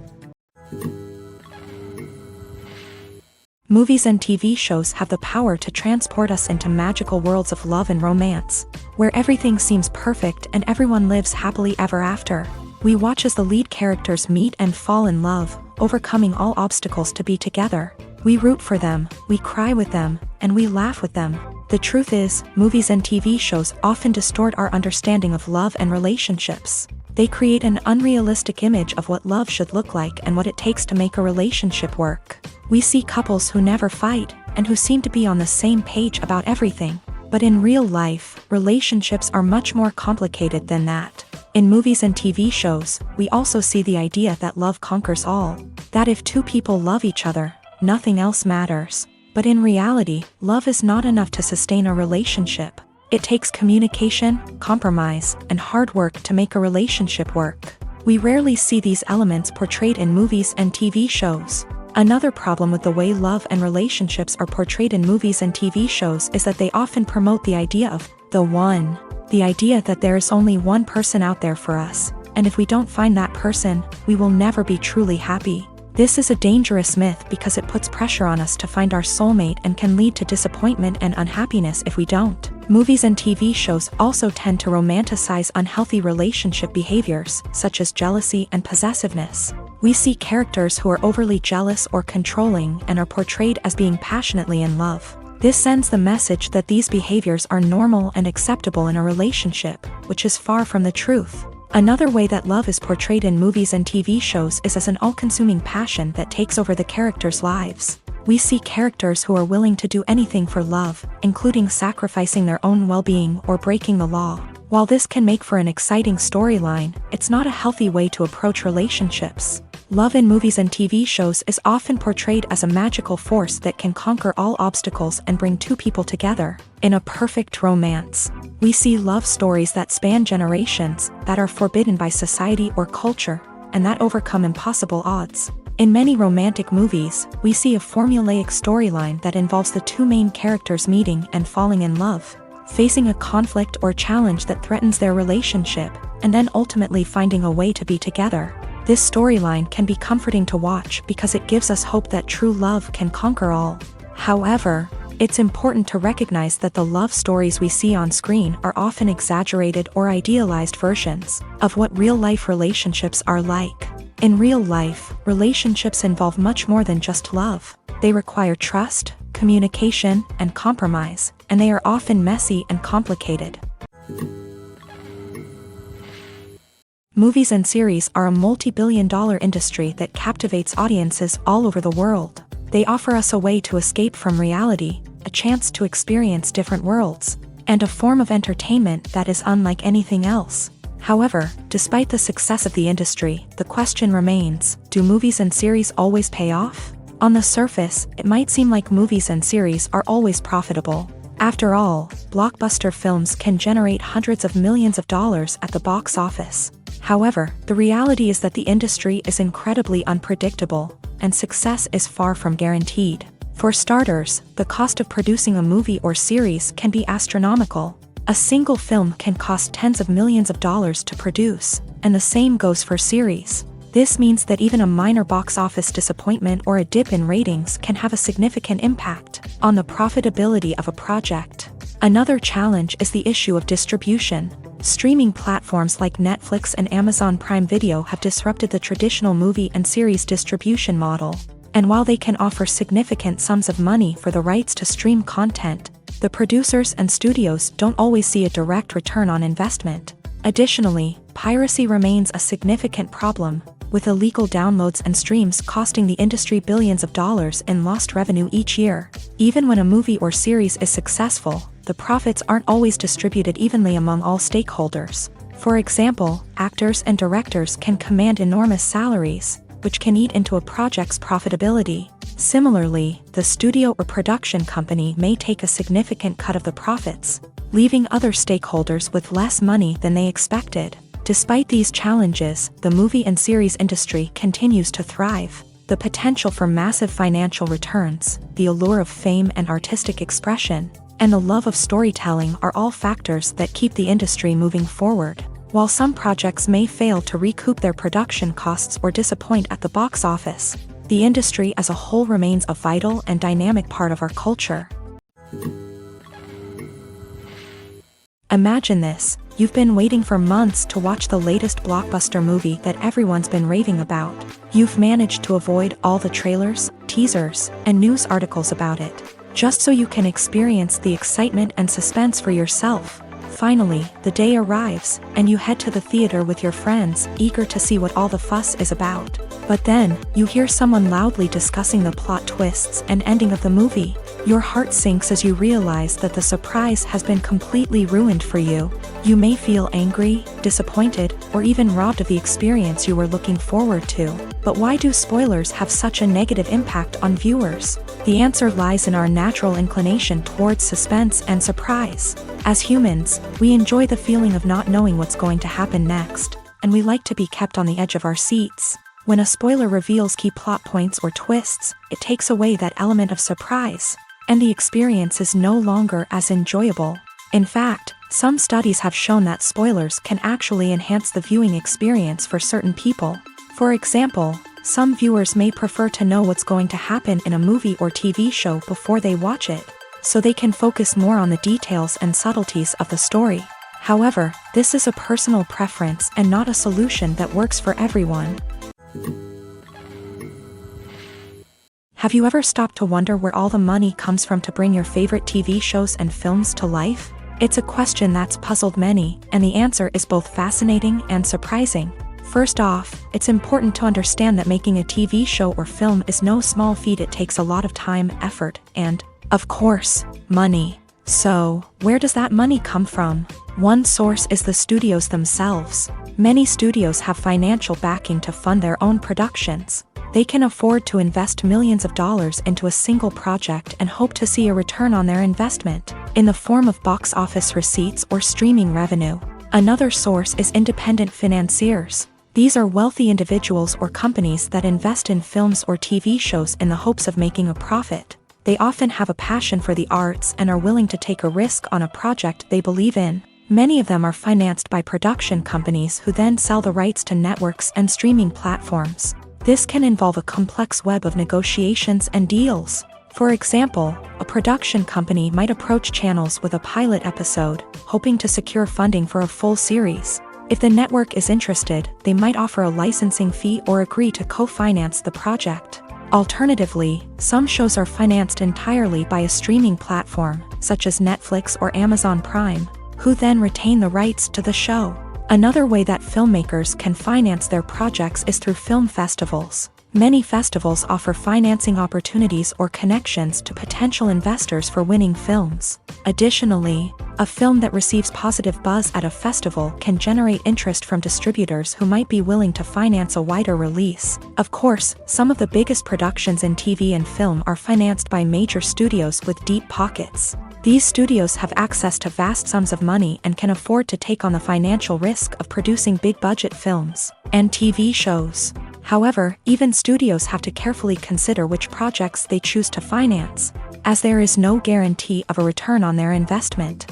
Movies and TV shows have the power to transport us into magical worlds of love and romance, where everything seems perfect and everyone lives happily ever after. We watch as the lead characters meet and fall in love, overcoming all obstacles to be together. We root for them, we cry with them, and we laugh with them. The truth is, movies and TV shows often distort our understanding of love and relationships. They create an unrealistic image of what love should look like and what it takes to make a relationship work. We see couples who never fight, and who seem to be on the same page about everything. But in real life, relationships are much more complicated than that. In movies and TV shows, we also see the idea that love conquers all. That if two people love each other, nothing else matters. But in reality, love is not enough to sustain a relationship. It takes communication, compromise, and hard work to make a relationship work. We rarely see these elements portrayed in movies and TV shows. Another problem with the way love and relationships are portrayed in movies and TV shows is that they often promote the idea of the one. The idea that there is only one person out there for us, and if we don't find that person, we will never be truly happy. This is a dangerous myth because it puts pressure on us to find our soulmate and can lead to disappointment and unhappiness if we don't. Movies and TV shows also tend to romanticize unhealthy relationship behaviors, such as jealousy and possessiveness. We see characters who are overly jealous or controlling and are portrayed as being passionately in love. This sends the message that these behaviors are normal and acceptable in a relationship, which is far from the truth. Another way that love is portrayed in movies and TV shows is as an all-consuming passion that takes over the characters' lives. We see characters who are willing to do anything for love, including sacrificing their own well-being or breaking the law. While this can make for an exciting storyline, it's not a healthy way to approach relationships. Love in movies and TV shows is often portrayed as a magical force that can conquer all obstacles and bring two people together. In a perfect romance, we see love stories that span generations, that are forbidden by society or culture, and that overcome impossible odds. In many romantic movies, we see a formulaic storyline that involves the two main characters meeting and falling in love, facing a conflict or challenge that threatens their relationship, and then ultimately finding a way to be together. This storyline can be comforting to watch because it gives us hope that true love can conquer all. However, it's important to recognize that the love stories we see on screen are often exaggerated or idealized versions of what real-life relationships are like. In real life, relationships involve much more than just love. They require trust, communication, and compromise, and they are often messy and complicated. Movies and series are a multi-billion-dollar industry that captivates audiences all over the world. They offer us a way to escape from reality, a chance to experience different worlds, and a form of entertainment that is unlike anything else. However, despite the success of the industry, the question remains, do movies and series always pay off? On the surface, it might seem like movies and series are always profitable. After all, blockbuster films can generate hundreds of millions of dollars at the box office. However, the reality is that the industry is incredibly unpredictable, and success is far from guaranteed. For starters, the cost of producing a movie or series can be astronomical. A single film can cost tens of millions of dollars to produce, and the same goes for series. This means that even a minor box office disappointment or a dip in ratings can have a significant impact on the profitability of a project. Another challenge is the issue of distribution. Streaming platforms like Netflix and Amazon Prime Video have disrupted the traditional movie and series distribution model. And while they can offer significant sums of money for the rights to stream content, the producers and studios don't always see a direct return on investment. Additionally, piracy remains a significant problem, with illegal downloads and streams costing the industry billions of dollars in lost revenue each year. Even when a movie or series is successful, the profits aren't always distributed evenly among all stakeholders. For example, actors and directors can command enormous salaries, which can eat into a project's profitability. Similarly, the studio or production company may take a significant cut of the profits, leaving other stakeholders with less money than they expected. Despite these challenges, the movie and series industry continues to thrive. The potential for massive financial returns, the allure of fame and artistic expression, and the love of storytelling are all factors that keep the industry moving forward. While some projects may fail to recoup their production costs or disappoint at the box office, the industry as a whole remains a vital and dynamic part of our culture. Imagine this: You've been waiting for months to watch the latest blockbuster movie that everyone's been raving about. You've managed to avoid all the trailers, teasers, and news articles about it, just so you can experience the excitement and suspense for yourself. Finally, the day arrives, and you head to the theater with your friends, eager to see what all the fuss is about. But then, you hear someone loudly discussing the plot twists and ending of the movie. Your heart sinks as you realize that the surprise has been completely ruined for you. You may feel angry, disappointed, or even robbed of the experience you were looking forward to. But why do spoilers have such a negative impact on viewers? The answer lies in our natural inclination towards suspense and surprise. As humans, we enjoy the feeling of not knowing what's going to happen next, and we like to be kept on the edge of our seats. When a spoiler reveals key plot points or twists, it takes away that element of surprise, and the experience is no longer as enjoyable. In fact, some studies have shown that spoilers can actually enhance the viewing experience for certain people. For example, some viewers may prefer to know what's going to happen in a movie or TV show before they watch it, so they can focus more on the details and subtleties of the story. However, this is a personal preference and not a solution that works for everyone. Have you ever stopped to wonder where all the money comes from to bring your favorite TV shows and films to life? It's a question that's puzzled many, and the answer is both fascinating and surprising. First off, it's important to understand that making a TV show or film is no small feat. It takes a lot of time, effort, and, of course, money. So, where does that money come from? One source is the studios themselves. Many studios have financial backing to fund their own productions. They can afford to invest millions of dollars into a single project and hope to see a return on their investment, in the form of box office receipts or streaming revenue. Another source is independent financiers. These are wealthy individuals or companies that invest in films or TV shows in the hopes of making a profit. They often have a passion for the arts and are willing to take a risk on a project they believe in. Many of them are financed by production companies who then sell the rights to networks and streaming platforms. This can involve a complex web of negotiations and deals. For example, a production company might approach channels with a pilot episode, hoping to secure funding for a full series. If the network is interested, they might offer a licensing fee or agree to co-finance the project. Alternatively, some shows are financed entirely by a streaming platform, such as Netflix or Amazon Prime, who then retain the rights to the show. Another way that filmmakers can finance their projects is through film festivals. Many festivals offer financing opportunities or connections to potential investors for winning films. Additionally, a film that receives positive buzz at a festival can generate interest from distributors who might be willing to finance a wider release. Of course, some of the biggest productions in TV and film are financed by major studios with deep pockets. These studios have access to vast sums of money and can afford to take on the financial risk of producing big-budget films and TV shows. However, even studios have to carefully consider which projects they choose to finance, as there is no guarantee of a return on their investment.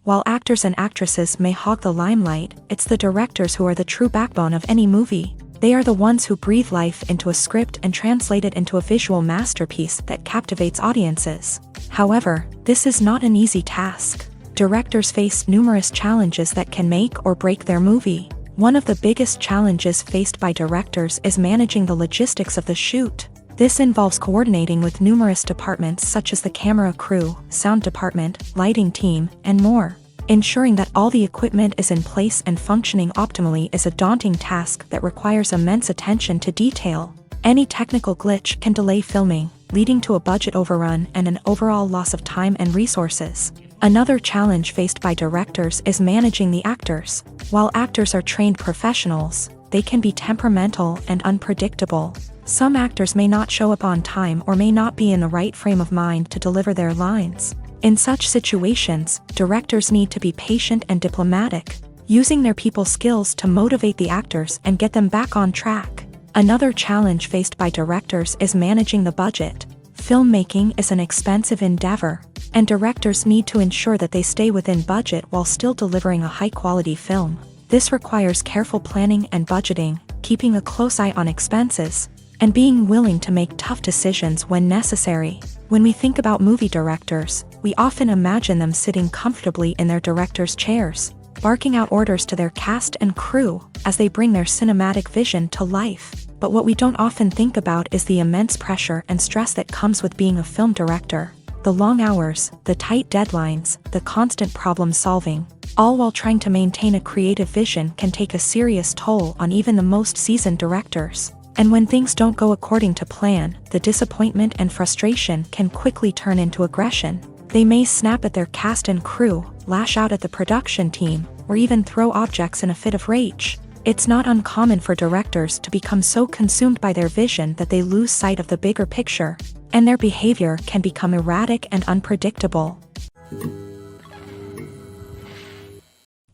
While actors and actresses may hog the limelight, it's the directors who are the true backbone of any movie. They are the ones who breathe life into a script and translate it into a visual masterpiece that captivates audiences. However, this is not an easy task. Directors face numerous challenges that can make or break their movie. One of the biggest challenges faced by directors is managing the logistics of the shoot. This involves coordinating with numerous departments such as the camera crew, sound department, lighting team, and more. Ensuring that all the equipment is in place and functioning optimally is a daunting task that requires immense attention to detail. Any technical glitch can delay filming, leading to a budget overrun and an overall loss of time and resources. Another challenge faced by directors is managing the actors. While actors are trained professionals, they can be temperamental and unpredictable. Some actors may not show up on time or may not be in the right frame of mind to deliver their lines. In such situations, directors need to be patient and diplomatic, using their people skills to motivate the actors and get them back on track. Another challenge faced by directors is managing the budget. Filmmaking is an expensive endeavor, and directors need to ensure that they stay within budget while still delivering a high-quality film. This requires careful planning and budgeting, keeping a close eye on expenses, and being willing to make tough decisions when necessary. When we think about movie directors, we often imagine them sitting comfortably in their director's chairs, barking out orders to their cast and crew as they bring their cinematic vision to life. But what we don't often think about is the immense pressure and stress that comes with being a film director. The long hours, the tight deadlines, the constant problem solving, all while trying to maintain a creative vision can take a serious toll on even the most seasoned directors. And when things don't go according to plan, the disappointment and frustration can quickly turn into aggression. They may snap at their cast and crew, lash out at the production team, or even throw objects in a fit of rage. It's not uncommon for directors to become so consumed by their vision that they lose sight of the bigger picture, and their behavior can become erratic and unpredictable.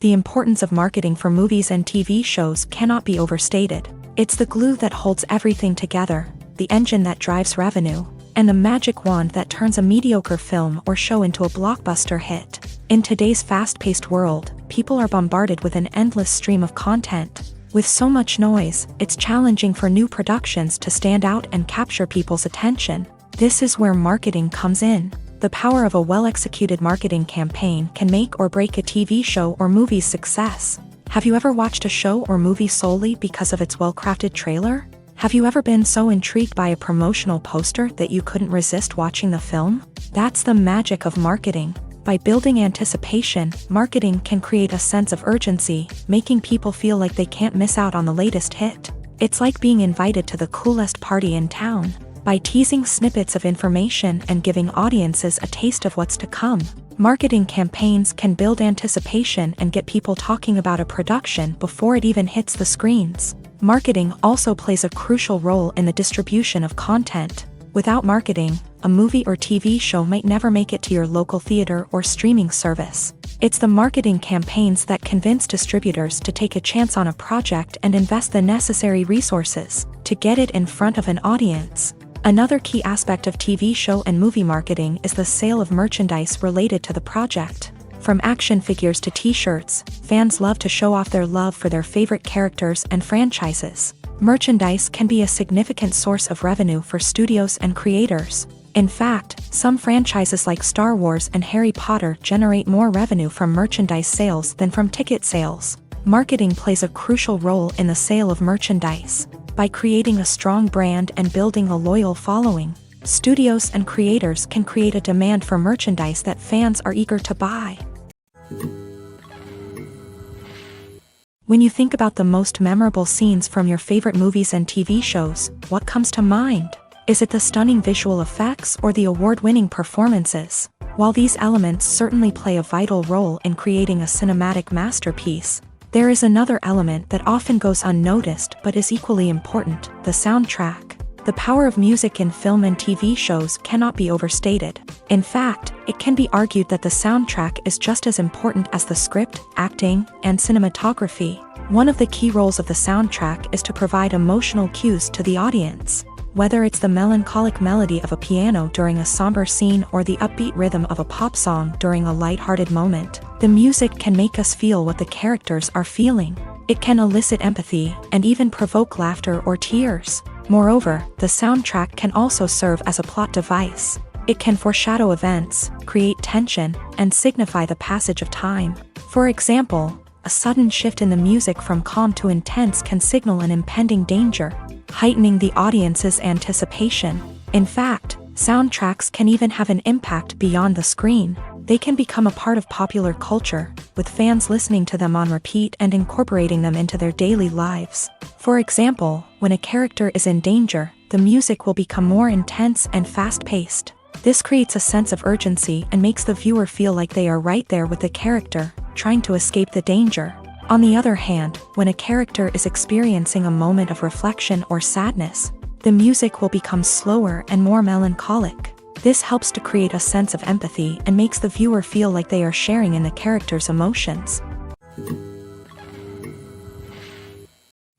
The importance of marketing for movies and TV shows cannot be overstated. It's the glue that holds everything together, the engine that drives revenue, and the magic wand that turns a mediocre film or show into a blockbuster hit. In today's fast-paced world, people are bombarded with an endless stream of content. With so much noise, it's challenging for new productions to stand out and capture people's attention. This is where marketing comes in. The power of a well-executed marketing campaign can make or break a TV show or movie's success. Have you ever watched a show or movie solely because of its well-crafted trailer? Have you ever been so intrigued by a promotional poster that you couldn't resist watching the film? That's the magic of marketing. By building anticipation, marketing can create a sense of urgency, making people feel like they can't miss out on the latest hit. It's like being invited to the coolest party in town. By teasing snippets of information and giving audiences a taste of what's to come, marketing campaigns can build anticipation and get people talking about a production before it even hits the screens. Marketing also plays a crucial role in the distribution of content. Without marketing, a movie or TV show might never make it to your local theater or streaming service. It's the marketing campaigns that convince distributors to take a chance on a project and invest the necessary resources to get it in front of an audience. Another key aspect of TV show and movie marketing is the sale of merchandise related to the project. From action figures to t-shirts, fans love to show off their love for their favorite characters and franchises. Merchandise can be a significant source of revenue for studios and creators. In fact, some franchises like Star Wars and Harry Potter generate more revenue from merchandise sales than from ticket sales. Marketing plays a crucial role in the sale of merchandise. By creating a strong brand and building a loyal following, studios and creators can create a demand for merchandise that fans are eager to buy. When you think about the most memorable scenes from your favorite movies and TV shows, what comes to mind? Is it the stunning visual effects or the award-winning performances? While these elements certainly play a vital role in creating a cinematic masterpiece, there is another element that often goes unnoticed but is equally important: the soundtrack. The power of music in film and TV shows cannot be overstated. In fact, it can be argued that the soundtrack is just as important as the script, acting, and cinematography. One of the key roles of the soundtrack is to provide emotional cues to the audience. Whether it's the melancholic melody of a piano during a somber scene or the upbeat rhythm of a pop song during a lighthearted moment, the music can make us feel what the characters are feeling. It can elicit empathy and even provoke laughter or tears. Moreover, the soundtrack can also serve as a plot device. It can foreshadow events, create tension, and signify the passage of time. For example, a sudden shift in the music from calm to intense can signal an impending danger, heightening the audience's anticipation. In fact, soundtracks can even have an impact beyond the screen. They can become a part of popular culture, with fans listening to them on repeat and incorporating them into their daily lives. For example, when a character is in danger, the music will become more intense and fast-paced. This creates a sense of urgency and makes the viewer feel like they are right there with the character, trying to escape the danger. On the other hand, when a character is experiencing a moment of reflection or sadness, the music will become slower and more melancholic. This helps to create a sense of empathy and makes the viewer feel like they are sharing in the character's emotions.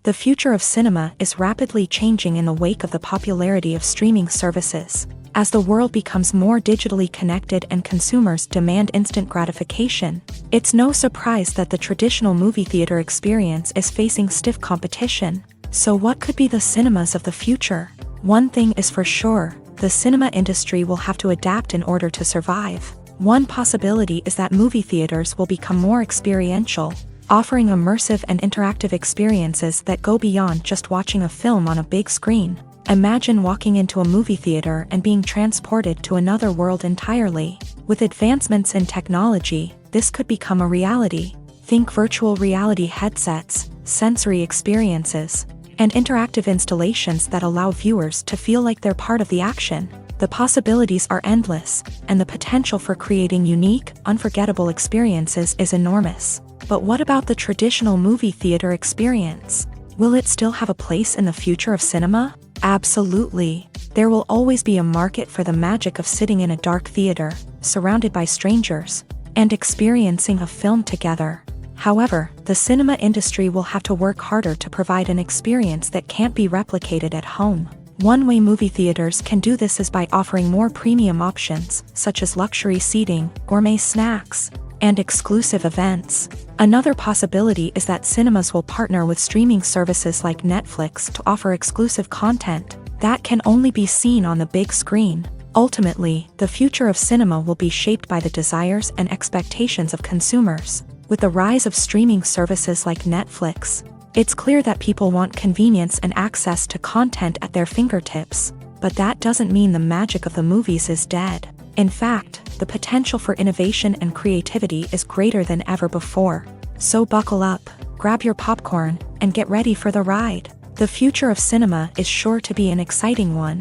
The future of cinema is rapidly changing in the wake of the popularity of streaming services. As the world becomes more digitally connected and consumers demand instant gratification, it's no surprise that the traditional movie theater experience is facing stiff competition. So what could be the cinemas of the future? One thing is for sure, the cinema industry will have to adapt in order to survive. One possibility is that movie theaters will become more experiential, offering immersive and interactive experiences that go beyond just watching a film on a big screen. Imagine walking into a movie theater and being transported to another world entirely. With advancements in technology, this could become a reality. Think virtual reality headsets, sensory experiences, and interactive installations that allow viewers to feel like they're part of the action. The possibilities are endless, and the potential for creating unique, unforgettable experiences is enormous. But what about the traditional movie theater experience? Will it still have a place in the future of cinema? Absolutely. There will always be a market for the magic of sitting in a dark theater, surrounded by strangers, and experiencing a film together. However, the cinema industry will have to work harder to provide an experience that can't be replicated at home. One way movie theaters can do this is by offering more premium options, such as luxury seating, gourmet snacks, and exclusive events. Another possibility is that cinemas will partner with streaming services like Netflix to offer exclusive content that can only be seen on the big screen. Ultimately, the future of cinema will be shaped by the desires and expectations of consumers. With the rise of streaming services like Netflix, it's clear that people want convenience and access to content at their fingertips. But that doesn't mean the magic of the movies is dead. In fact, the potential for innovation and creativity is greater than ever before. So buckle up, grab your popcorn, and get ready for the ride. The future of cinema is sure to be an exciting one.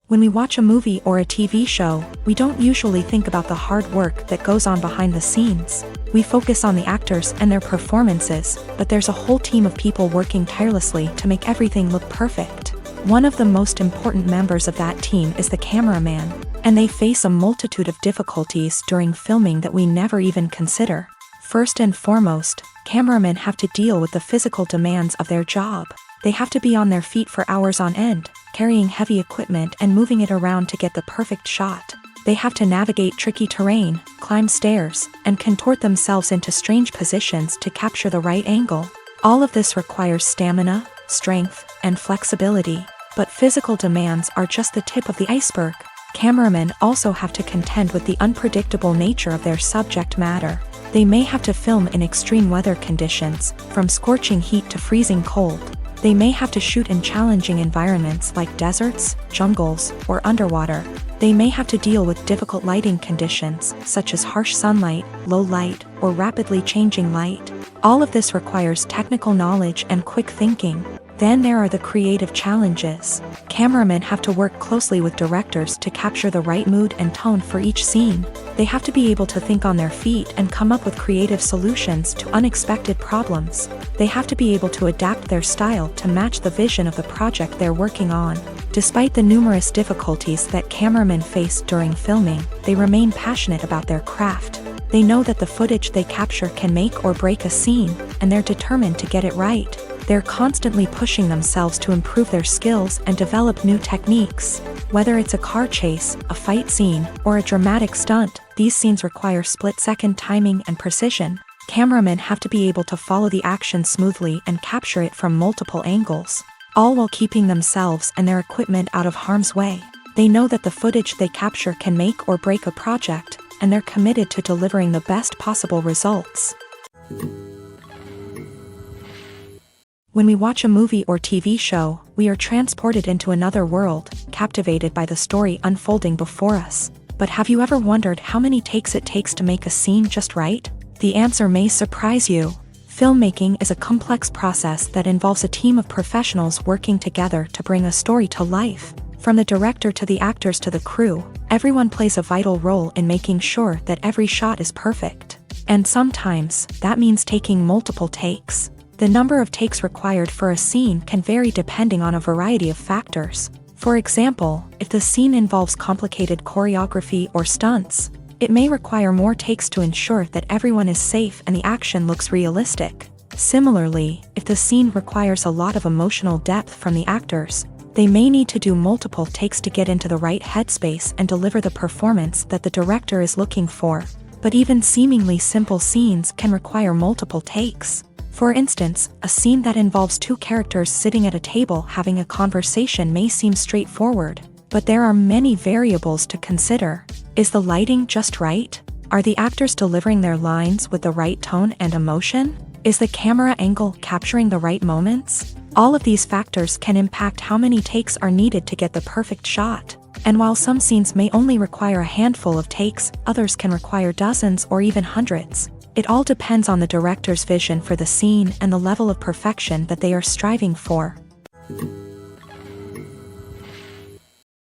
When we watch a movie or a TV show, we don't usually think about the hard work that goes on behind the scenes. We focus on the actors and their performances, but there's a whole team of people working tirelessly to make everything look perfect. One of the most important members of that team is the cameraman, and they face a multitude of difficulties during filming that we never even consider. First and foremost, cameramen have to deal with the physical demands of their job. They have to be on their feet for hours on end, carrying heavy equipment and moving it around to get the perfect shot. They have to navigate tricky terrain, climb stairs, and contort themselves into strange positions to capture the right angle. All of this requires stamina, strength, and flexibility. But physical demands are just the tip of the iceberg. Cameramen also have to contend with the unpredictable nature of their subject matter. They may have to film in extreme weather conditions, from scorching heat to freezing cold. They may have to shoot in challenging environments like deserts, jungles, or underwater. They may have to deal with difficult lighting conditions, such as harsh sunlight, low light, or rapidly changing light. All of this requires technical knowledge and quick thinking. Then there are the creative challenges. Cameramen have to work closely with directors to capture the right mood and tone for each scene. They have to be able to think on their feet and come up with creative solutions to unexpected problems. They have to be able to adapt their style to match the vision of the project they're working on. Despite the numerous difficulties that cameramen face during filming, they remain passionate about their craft. They know that the footage they capture can make or break a scene, and they're determined to get it right. They're constantly pushing themselves to improve their skills and develop new techniques. Whether it's a car chase, a fight scene, or a dramatic stunt, these scenes require split-second timing and precision. Cameramen have to be able to follow the action smoothly and capture it from multiple angles, all while keeping themselves and their equipment out of harm's way. They know that the footage they capture can make or break a project, and they're committed to delivering the best possible results. When we watch a movie or TV show, we are transported into another world, captivated by the story unfolding before us. But have you ever wondered how many takes it takes to make a scene just right? The answer may surprise you. Filmmaking is a complex process that involves a team of professionals working together to bring a story to life. From the director to the actors to the crew, everyone plays a vital role in making sure that every shot is perfect. And sometimes, that means taking multiple takes. The number of takes required for a scene can vary depending on a variety of factors. For example, if the scene involves complicated choreography or stunts, it may require more takes to ensure that everyone is safe and the action looks realistic. Similarly, if the scene requires a lot of emotional depth from the actors, they may need to do multiple takes to get into the right headspace and deliver the performance that the director is looking for. But even seemingly simple scenes can require multiple takes. For instance, a scene that involves two characters sitting at a table having a conversation may seem straightforward, but there are many variables to consider. Is the lighting just right? Are the actors delivering their lines with the right tone and emotion? Is the camera angle capturing the right moments? All of these factors can impact how many takes are needed to get the perfect shot. And while some scenes may only require a handful of takes, others can require dozens or even hundreds. It all depends on the director's vision for the scene and the level of perfection that they are striving for.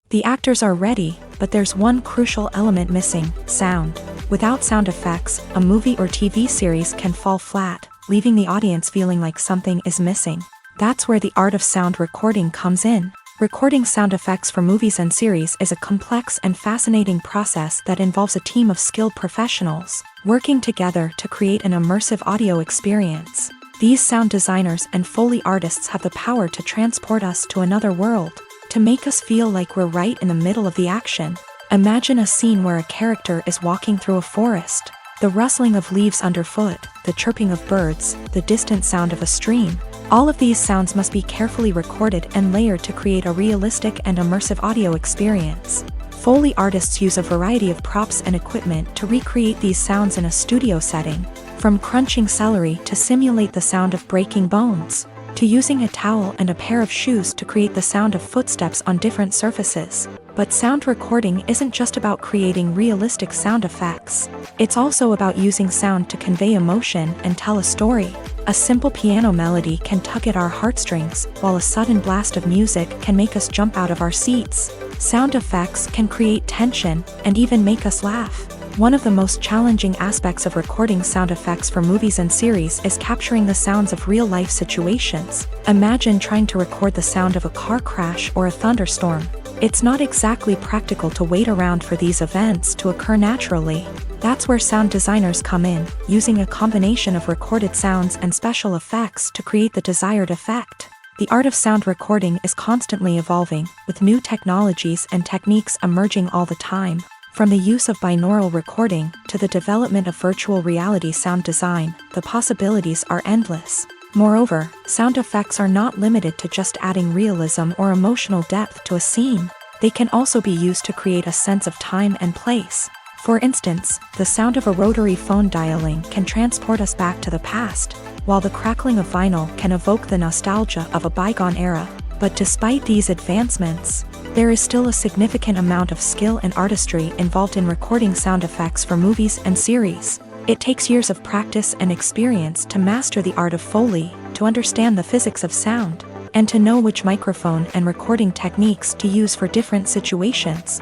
The actors are ready, but there's one crucial element missing: sound. Without sound effects, a movie or TV series can fall flat, leaving the audience feeling like something is missing. That's where the art of sound recording comes in. Recording sound effects for movies and series is a complex and fascinating process that involves a team of skilled professionals working together to create an immersive audio experience. These sound designers and Foley artists have the power to transport us to another world, to make us feel like we're right in the middle of the action. Imagine a scene where a character is walking through a forest. The rustling of leaves underfoot, the chirping of birds, the distant sound of a stream. All of these sounds must be carefully recorded and layered to create a realistic and immersive audio experience. Foley artists use a variety of props and equipment to recreate these sounds in a studio setting, from crunching celery to simulate the sound of breaking bones, to using a towel and a pair of shoes to create the sound of footsteps on different surfaces. But sound recording isn't just about creating realistic sound effects. It's also about using sound to convey emotion and tell a story. A simple piano melody can tug at our heartstrings, while a sudden blast of music can make us jump out of our seats. Sound effects can create tension and even make us laugh. One of the most challenging aspects of recording sound effects for movies and series is capturing the sounds of real-life situations. Imagine trying to record the sound of a car crash or a thunderstorm. It's not exactly practical to wait around for these events to occur naturally. That's where sound designers come in, using a combination of recorded sounds and special effects to create the desired effect. The art of sound recording is constantly evolving, with new technologies and techniques emerging all the time. From the use of binaural recording to the development of virtual reality sound design, the possibilities are endless. Moreover, sound effects are not limited to just adding realism or emotional depth to a scene. They can also be used to create a sense of time and place. For instance, the sound of a rotary phone dialing can transport us back to the past, while the crackling of vinyl can evoke the nostalgia of a bygone era. But despite these advancements, there is still a significant amount of skill and artistry involved in recording sound effects for movies and series. It takes years of practice and experience to master the art of Foley, to understand the physics of sound, and to know which microphone and recording techniques to use for different situations.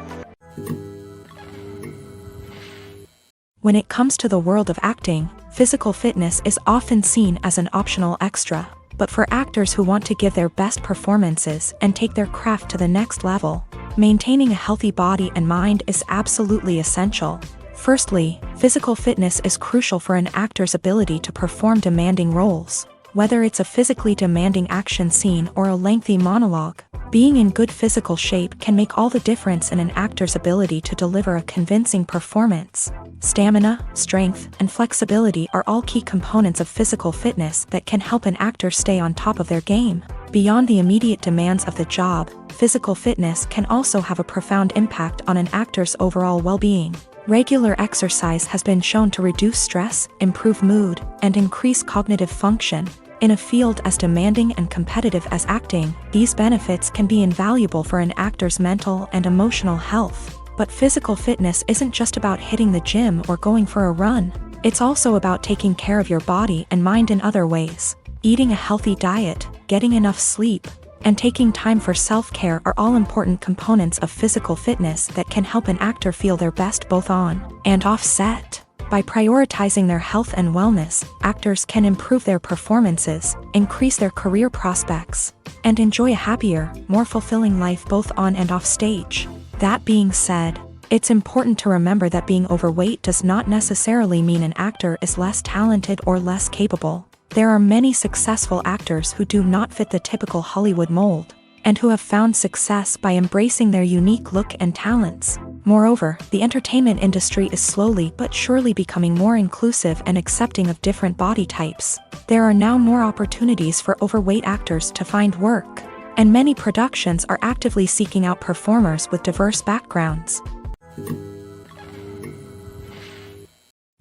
When it comes to the world of acting, physical fitness is often seen as an optional extra. But for actors who want to give their best performances and take their craft to the next level, maintaining a healthy body and mind is absolutely essential. Firstly, physical fitness is crucial for an actor's ability to perform demanding roles. Whether it's a physically demanding action scene or a lengthy monologue, being in good physical shape can make all the difference in an actor's ability to deliver a convincing performance. Stamina, strength, and flexibility are all key components of physical fitness that can help an actor stay on top of their game. Beyond the immediate demands of the job, physical fitness can also have a profound impact on an actor's overall well-being. Regular exercise has been shown to reduce stress, improve mood, and increase cognitive function. In a field as demanding and competitive as acting, these benefits can be invaluable for an actor's mental and emotional health. But physical fitness isn't just about hitting the gym or going for a run. It's also about taking care of your body and mind in other ways. Eating a healthy diet, getting enough sleep, and taking time for self-care are all important components of physical fitness that can help an actor feel their best both on and off set. By prioritizing their health and wellness, actors can improve their performances, increase their career prospects, and enjoy a happier, more fulfilling life both on and off stage. That being said, it's important to remember that being overweight does not necessarily mean an actor is less talented or less capable. There are many successful actors who do not fit the typical Hollywood mold, and who have found success by embracing their unique look and talents. Moreover, the entertainment industry is slowly but surely becoming more inclusive and accepting of different body types. there are now more opportunities for overweight actors to find work, and many productions are actively seeking out performers with diverse backgrounds.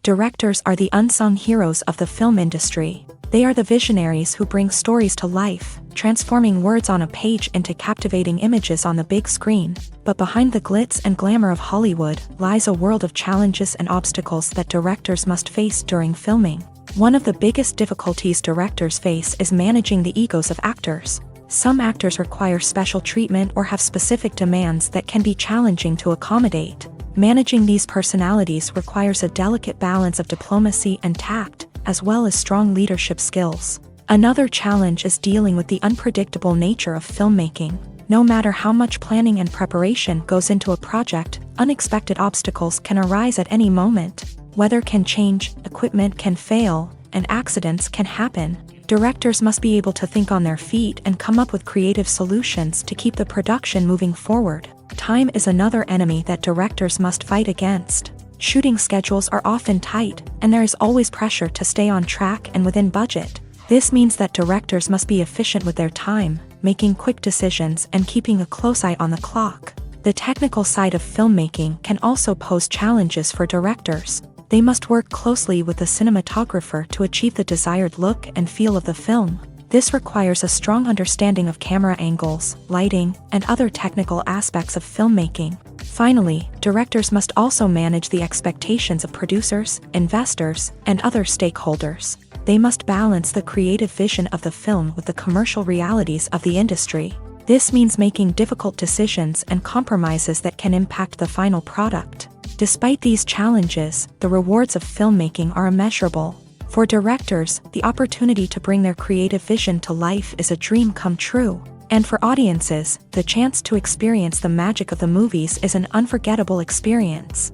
Directors are the unsung heroes of the film industry. They are the visionaries who bring stories to life, transforming words on a page into captivating images on the big screen. But behind the glitz and glamour of Hollywood lies a world of challenges and obstacles that directors must face during filming. One of the biggest difficulties directors face is managing the egos of actors. Some actors require special treatment or have specific demands that can be challenging to accommodate. Managing these personalities requires a delicate balance of diplomacy and tact, as well as strong leadership skills. Another challenge is dealing with the unpredictable nature of filmmaking. No matter how much planning and preparation goes into a project, unexpected obstacles can arise at any moment. Weather can change, equipment can fail, and accidents can happen. Directors must be able to think on their feet and come up with creative solutions to keep the production moving forward. Time is another enemy that directors must fight against. Shooting schedules are often tight, and there is always pressure to stay on track and within budget. This means that directors must be efficient with their time, making quick decisions and keeping a close eye on the clock. The technical side of filmmaking can also pose challenges for directors. They must work closely with the cinematographer to achieve the desired look and feel of the film. This requires a strong understanding of camera angles, lighting, and other technical aspects of filmmaking. Finally, directors must also manage the expectations of producers, investors, and other stakeholders. They must balance the creative vision of the film with the commercial realities of the industry. This means making difficult decisions and compromises that can impact the final product. Despite these challenges, the rewards of filmmaking are immeasurable. For directors, the opportunity to bring their creative vision to life is a dream come true. And for audiences, the chance to experience the magic of the movies is an unforgettable experience.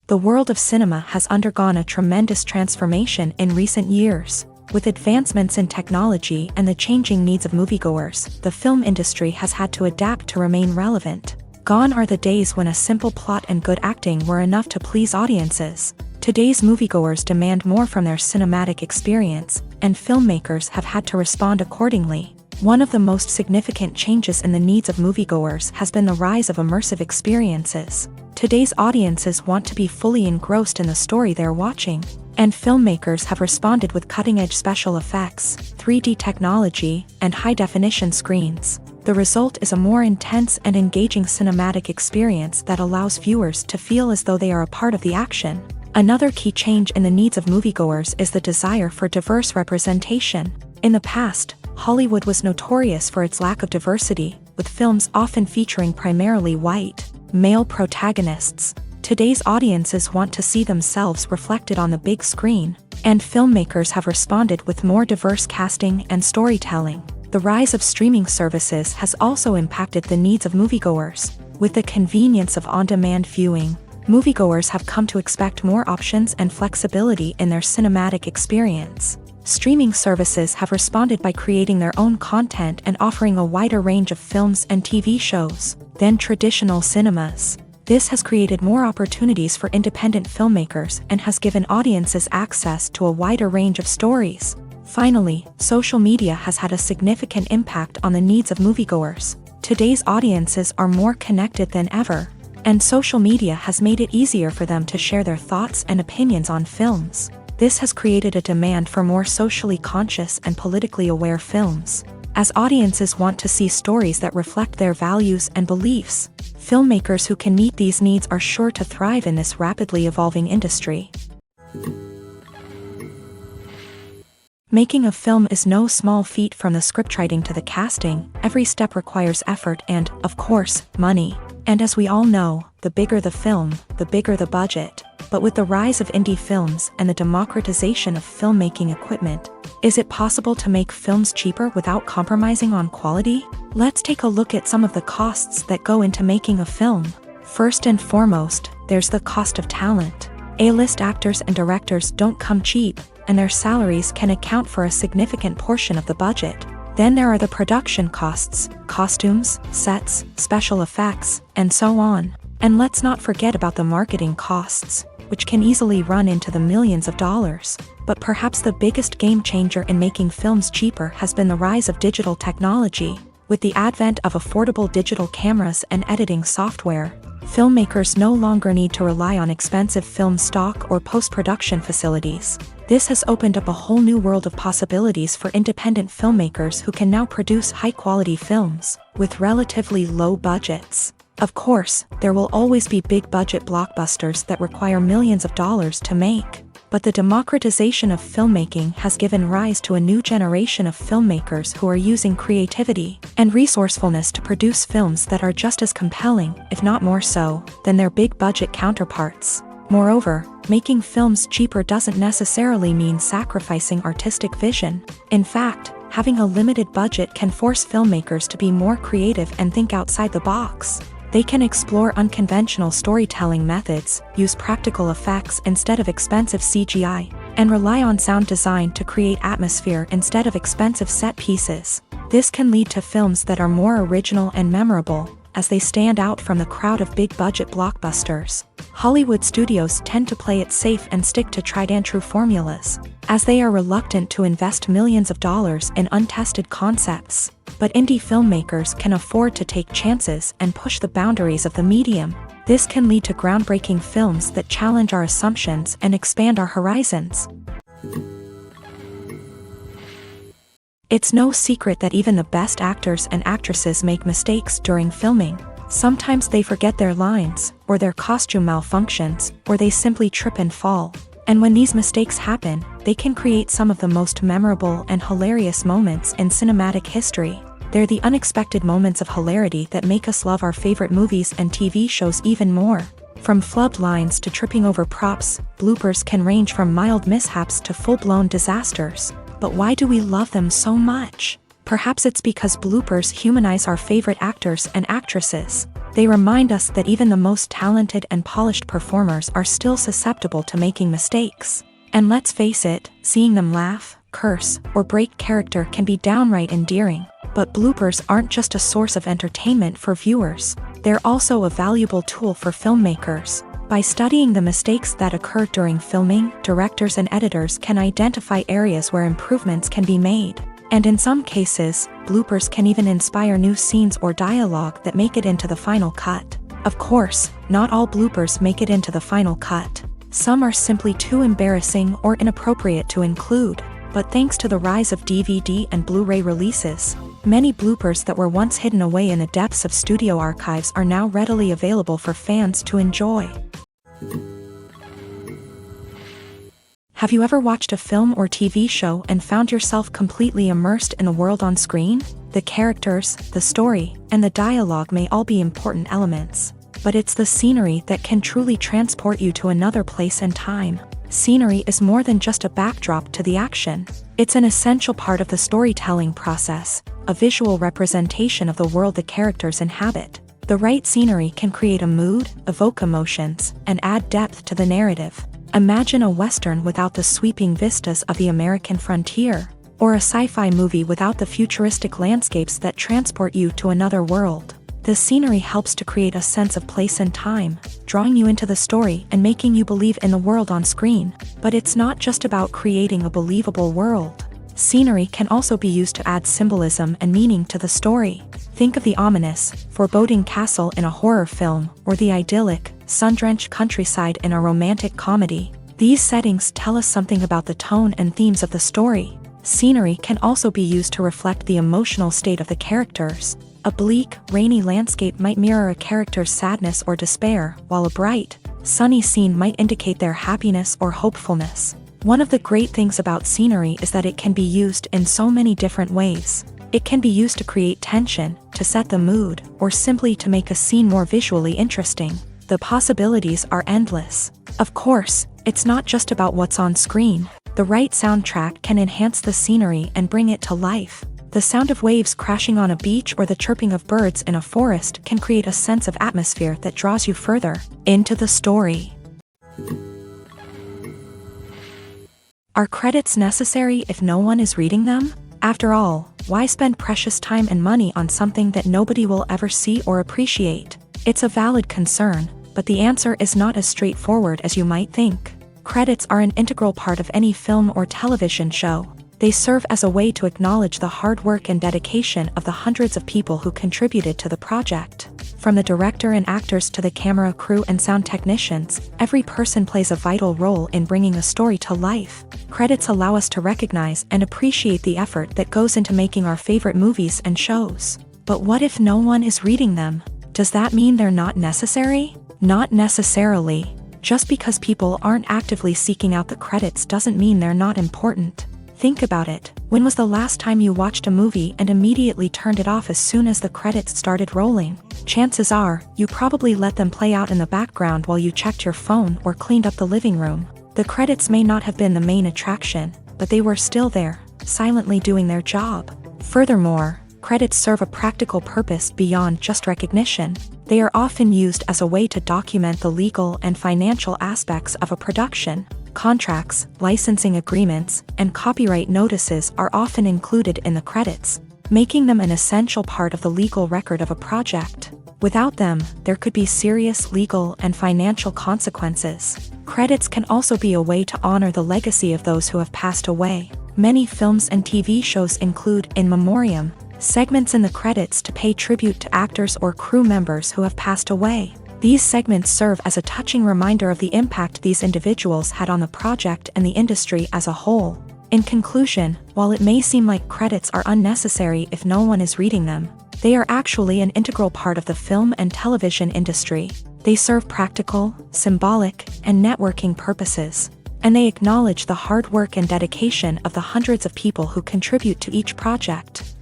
The world of cinema has undergone a tremendous transformation in recent years. With advancements in technology and the changing needs of moviegoers, the film industry has had to adapt to remain relevant. Gone are the days when a simple plot and good acting were enough to please audiences. Today's moviegoers demand more from their cinematic experience, and filmmakers have had to respond accordingly. One of the most significant changes in the needs of moviegoers has been the rise of immersive experiences. Today's audiences want to be fully engrossed in the story they're watching, and filmmakers have responded with cutting-edge special effects, 3D technology, and high-definition screens. The result is a more intense and engaging cinematic experience that allows viewers to feel as though they are a part of the action. Another key change in the needs of moviegoers is the desire for diverse representation. In the past, Hollywood was notorious for its lack of diversity, with films often featuring primarily white, male protagonists. Today's audiences want to see themselves reflected on the big screen, and filmmakers have responded with more diverse casting and storytelling. The rise of streaming services has also impacted the needs of moviegoers. With the convenience of on-demand viewing, moviegoers have come to expect more options and flexibility in their cinematic experience. Streaming services have responded by creating their own content and offering a wider range of films and TV shows than traditional cinemas. This has created more opportunities for independent filmmakers and has given audiences access to a wider range of stories. Finally, social media has had a significant impact on the needs of moviegoers. Today's audiences are more connected than ever, and social media has made it easier for them to share their thoughts and opinions on films. This has created a demand for more socially conscious and politically aware films. As audiences want to see stories that reflect their values and beliefs, filmmakers who can meet these needs are sure to thrive in this rapidly evolving industry. Making a film is no small feat. From the scriptwriting to the casting, every step requires effort and, of course, money. And as we all know, the bigger the film, the bigger the budget. But with the rise of indie films and the democratization of filmmaking equipment, is it possible to make films cheaper without compromising on quality? Let's take a look at some of the costs that go into making a film. First and foremost, there's the cost of talent. A-list actors and directors don't come cheap, and their salaries can account for a significant portion of the budget. Then there are the production costs, costumes, sets, special effects, and so on. And let's not forget about the marketing costs. which can easily run into the millions of dollars. But perhaps the biggest game changer in making films cheaper has been the rise of digital technology. With the advent of affordable digital cameras and editing software, filmmakers no longer need to rely on expensive film stock or post-production facilities. This has opened up a whole new world of possibilities for independent filmmakers who can now produce high-quality films with relatively low budgets. Of course, there will always be big-budget blockbusters that require millions of dollars to make. But the democratization of filmmaking has given rise to a new generation of filmmakers who are using creativity and resourcefulness to produce films that are just as compelling, if not more so, than their big-budget counterparts. Moreover, making films cheaper doesn't necessarily mean sacrificing artistic vision. In fact, having a limited budget can force filmmakers to be more creative and think outside the box. They can explore unconventional storytelling methods, use practical effects instead of expensive CGI, and rely on sound design to create atmosphere instead of expensive set pieces. This can lead to films that are more original and memorable, as they stand out from the crowd of big-budget blockbusters. Hollywood studios tend to play it safe and stick to tried-and-true formulas, as they are reluctant to invest millions of dollars in untested concepts. But indie filmmakers can afford to take chances and push the boundaries of the medium. This can lead to groundbreaking films that challenge our assumptions and expand our horizons. It's no secret that even the best actors and actresses make mistakes during filming. Sometimes they forget their lines, or their costume malfunctions, or they simply trip and fall. And when these mistakes happen, they can create some of the most memorable and hilarious moments in cinematic history. They're the unexpected moments of hilarity that make us love our favorite movies and TV shows even more. From flubbed lines to tripping over props, bloopers can range from mild mishaps to full-blown disasters. But why do we love them so much? Perhaps it's because bloopers humanize our favorite actors and actresses. They remind us that even the most talented and polished performers are still susceptible to making mistakes. And let's face it, seeing them laugh, curse, or break character can be downright endearing. But bloopers aren't just a source of entertainment for viewers. They're also a valuable tool for filmmakers. By studying the mistakes that occur during filming, directors and editors can identify areas where improvements can be made. And in some cases, bloopers can even inspire new scenes or dialogue that make it into the final cut. Of course, not all bloopers make it into the final cut. Some are simply too embarrassing or inappropriate to include. But thanks to the rise of DVD and Blu-ray releases, many bloopers that were once hidden away in the depths of studio archives are now readily available for fans to enjoy. Have you ever watched a film or TV show and found yourself completely immersed in the world on screen? The characters, the story, and the dialogue may all be important elements, but it's the scenery that can truly transport you to another place and time. Scenery is more than just a backdrop to the action. It's an essential part of the storytelling process, a visual representation of the world the characters inhabit. The right scenery can create a mood, evoke emotions, and add depth to the narrative. Imagine a Western without the sweeping vistas of the American frontier, or a sci-fi movie without the futuristic landscapes that transport you to another world. The scenery helps to create a sense of place and time, drawing you into the story and making you believe in the world on screen. But it's not just about creating a believable world. Scenery can also be used to add symbolism and meaning to the story. Think of the ominous, foreboding castle in a horror film, or the idyllic, sun-drenched countryside in a romantic comedy. These settings tell us something about the tone and themes of the story. Scenery can also be used to reflect the emotional state of the characters. A bleak, rainy landscape might mirror a character's sadness or despair, while a bright, sunny scene might indicate their happiness or hopefulness. One of the great things about scenery is that it can be used in so many different ways. It can be used to create tension, to set the mood, or simply to make a scene more visually interesting. The possibilities are endless. Of course, it's not just about what's on screen. The right soundtrack can enhance the scenery and bring it to life. The sound of waves crashing on a beach or the chirping of birds in a forest can create a sense of atmosphere that draws you further into the story. Are credits necessary if no one is reading them? After all, why spend precious time and money on something that nobody will ever see or appreciate? It's a valid concern, but the answer is not as straightforward as you might think. Credits are an integral part of any film or television show. They serve as a way to acknowledge the hard work and dedication of the hundreds of people who contributed to the project. From the director and actors to the camera crew and sound technicians, every person plays a vital role in bringing a story to life. Credits allow us to recognize and appreciate the effort that goes into making our favorite movies and shows. But what if no one is reading them? Does that mean they're not necessary? Not necessarily. Just because people aren't actively seeking out the credits doesn't mean they're not important. Think about it. When was the last time you watched a movie and immediately turned it off as soon as the credits started rolling? Chances are, you probably let them play out in the background while you checked your phone or cleaned up the living room. The credits may not have been the main attraction, but they were still there, silently doing their job. Furthermore, credits serve a practical purpose beyond just recognition. They are often used as a way to document the legal and financial aspects of a production. Contracts, licensing agreements, and copyright notices are often included in the credits, making them an essential part of the legal record of a project. Without them, there could be serious legal and financial consequences. Credits can also be a way to honor the legacy of those who have passed away. Many films and TV shows include in memoriam segments in the credits to pay tribute to actors or crew members who have passed away. These segments serve as a touching reminder of the impact these individuals had on the project and the industry as a whole. In conclusion, while it may seem like credits are unnecessary if no one is reading them, they are actually an integral part of the film and television industry. They serve practical, symbolic, and networking purposes, and they acknowledge the hard work and dedication of the hundreds of people who contribute to each project.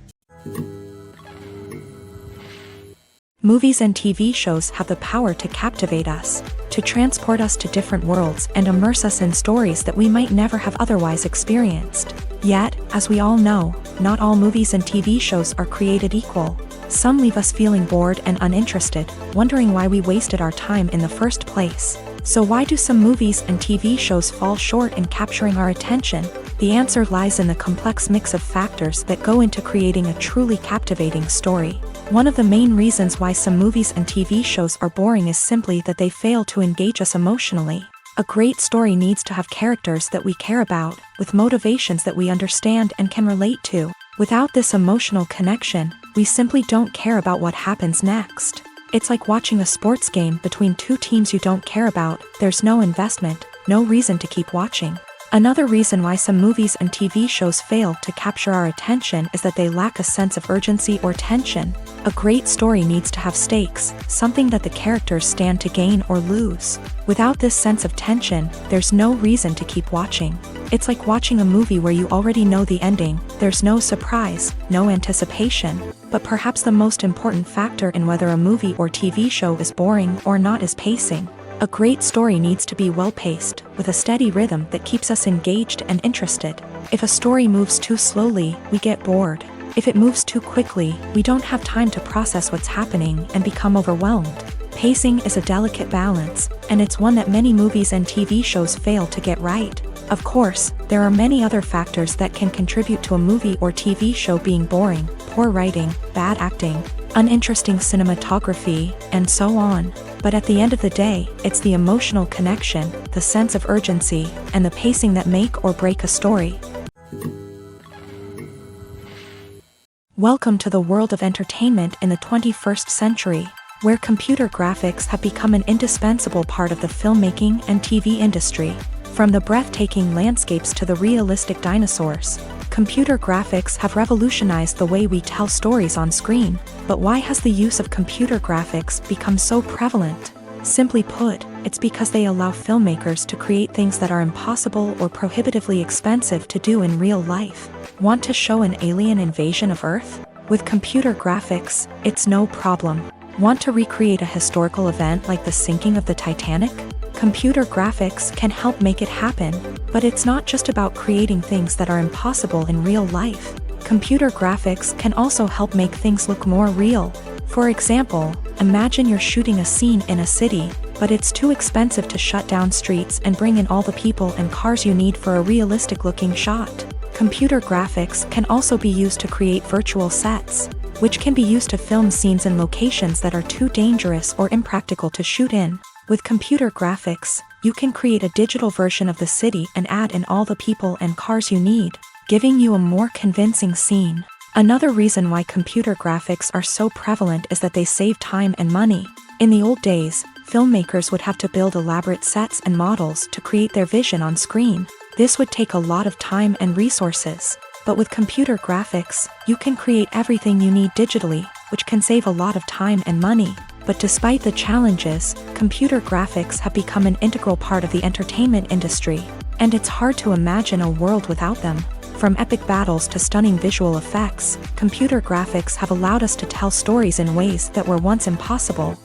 Movies and TV shows have the power to captivate us, to transport us to different worlds and immerse us in stories that we might never have otherwise experienced. Yet, as we all know, not all movies and TV shows are created equal. Some leave us feeling bored and uninterested, wondering why we wasted our time in the first place. So why do some movies and TV shows fall short in capturing our attention? The answer lies in the complex mix of factors that go into creating a truly captivating story. One of the main reasons why some movies and TV shows are boring is simply that they fail to engage us emotionally. A great story needs to have characters that we care about, with motivations that we understand and can relate to. Without this emotional connection, we simply don't care about what happens next. It's like watching a sports game between two teams you don't care about. There's no investment, no reason to keep watching. Another reason why some movies and TV shows fail to capture our attention is that they lack a sense of urgency or tension. A great story needs to have stakes, something that the characters stand to gain or lose. Without this sense of tension, there's no reason to keep watching. It's like watching a movie where you already know the ending. There's no surprise, no anticipation. But perhaps the most important factor in whether a movie or TV show is boring or not is pacing. A great story needs to be well-paced, with a steady rhythm that keeps us engaged and interested. If a story moves too slowly, we get bored. If it moves too quickly, we don't have time to process what's happening and become overwhelmed. Pacing is a delicate balance, and it's one that many movies and TV shows fail to get right. Of course, there are many other factors that can contribute to a movie or TV show being boring: poor writing, bad acting, uninteresting cinematography, and so on. But at the end of the day, it's the emotional connection, the sense of urgency, and the pacing that make or break a story. Welcome to the world of entertainment in the 21st century, where computer graphics have become an indispensable part of the filmmaking and TV industry. From the breathtaking landscapes to the realistic dinosaurs, computer graphics have revolutionized the way we tell stories on screen. But why has the use of computer graphics become so prevalent? Simply put, it's because they allow filmmakers to create things that are impossible or prohibitively expensive to do in real life. Want to show an alien invasion of Earth? With computer graphics, it's no problem. Want to recreate a historical event like the sinking of the Titanic? Computer graphics can help make it happen, but it's not just about creating things that are impossible in real life. Computer graphics can also help make things look more real. For example, imagine you're shooting a scene in a city, but it's too expensive to shut down streets and bring in all the people and cars you need for a realistic-looking shot. Computer graphics can also be used to create virtual sets, which can be used to film scenes in locations that are too dangerous or impractical to shoot in. With computer graphics, you can create a digital version of the city and add in all the people and cars you need, giving you a more convincing scene. Another reason why computer graphics are so prevalent is that they save time and money. In the old days, filmmakers would have to build elaborate sets and models to create their vision on screen. This would take a lot of time and resources. But with computer graphics, you can create everything you need digitally, which can save a lot of time and money. But despite the challenges, computer graphics have become an integral part of the entertainment industry, and it's hard to imagine a world without them. From epic battles to stunning visual effects, computer graphics have allowed us to tell stories in ways that were once impossible.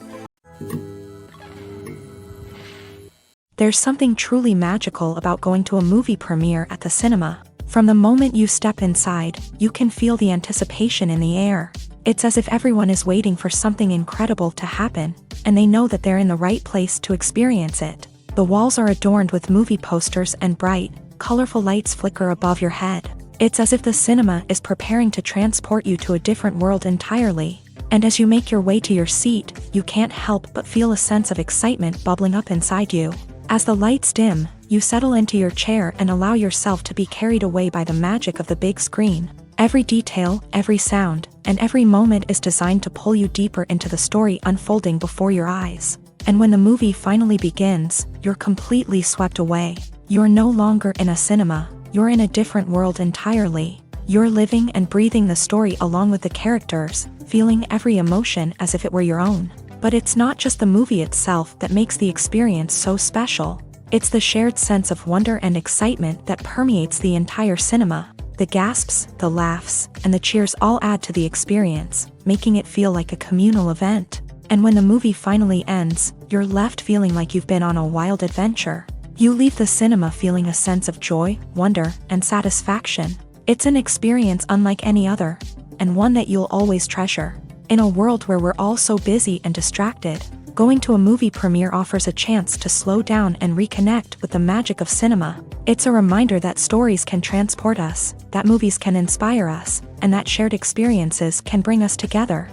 There's something truly magical about going to a movie premiere at the cinema. From the moment you step inside, you can feel the anticipation in the air. It's as if everyone is waiting for something incredible to happen, and they know that they're in the right place to experience it. The walls are adorned with movie posters and bright, colorful lights flicker above your head. It's as if the cinema is preparing to transport you to a different world entirely. And as you make your way to your seat, you can't help but feel a sense of excitement bubbling up inside you. As the lights dim, you settle into your chair and allow yourself to be carried away by the magic of the big screen. Every detail, every sound, and every moment is designed to pull you deeper into the story unfolding before your eyes. And when the movie finally begins, you're completely swept away. You're no longer in a cinema, you're in a different world entirely. You're living and breathing the story along with the characters, feeling every emotion as if it were your own. But it's not just the movie itself that makes the experience so special. It's the shared sense of wonder and excitement that permeates the entire cinema. The gasps, the laughs, and the cheers all add to the experience, making it feel like a communal event. And when the movie finally ends, you're left feeling like you've been on a wild adventure. You leave the cinema feeling a sense of joy, wonder, and satisfaction. It's an experience unlike any other, and one that you'll always treasure. In a world where we're all so busy and distracted, going to a movie premiere offers a chance to slow down and reconnect with the magic of cinema. It's a reminder that stories can transport us, that movies can inspire us, and that shared experiences can bring us together.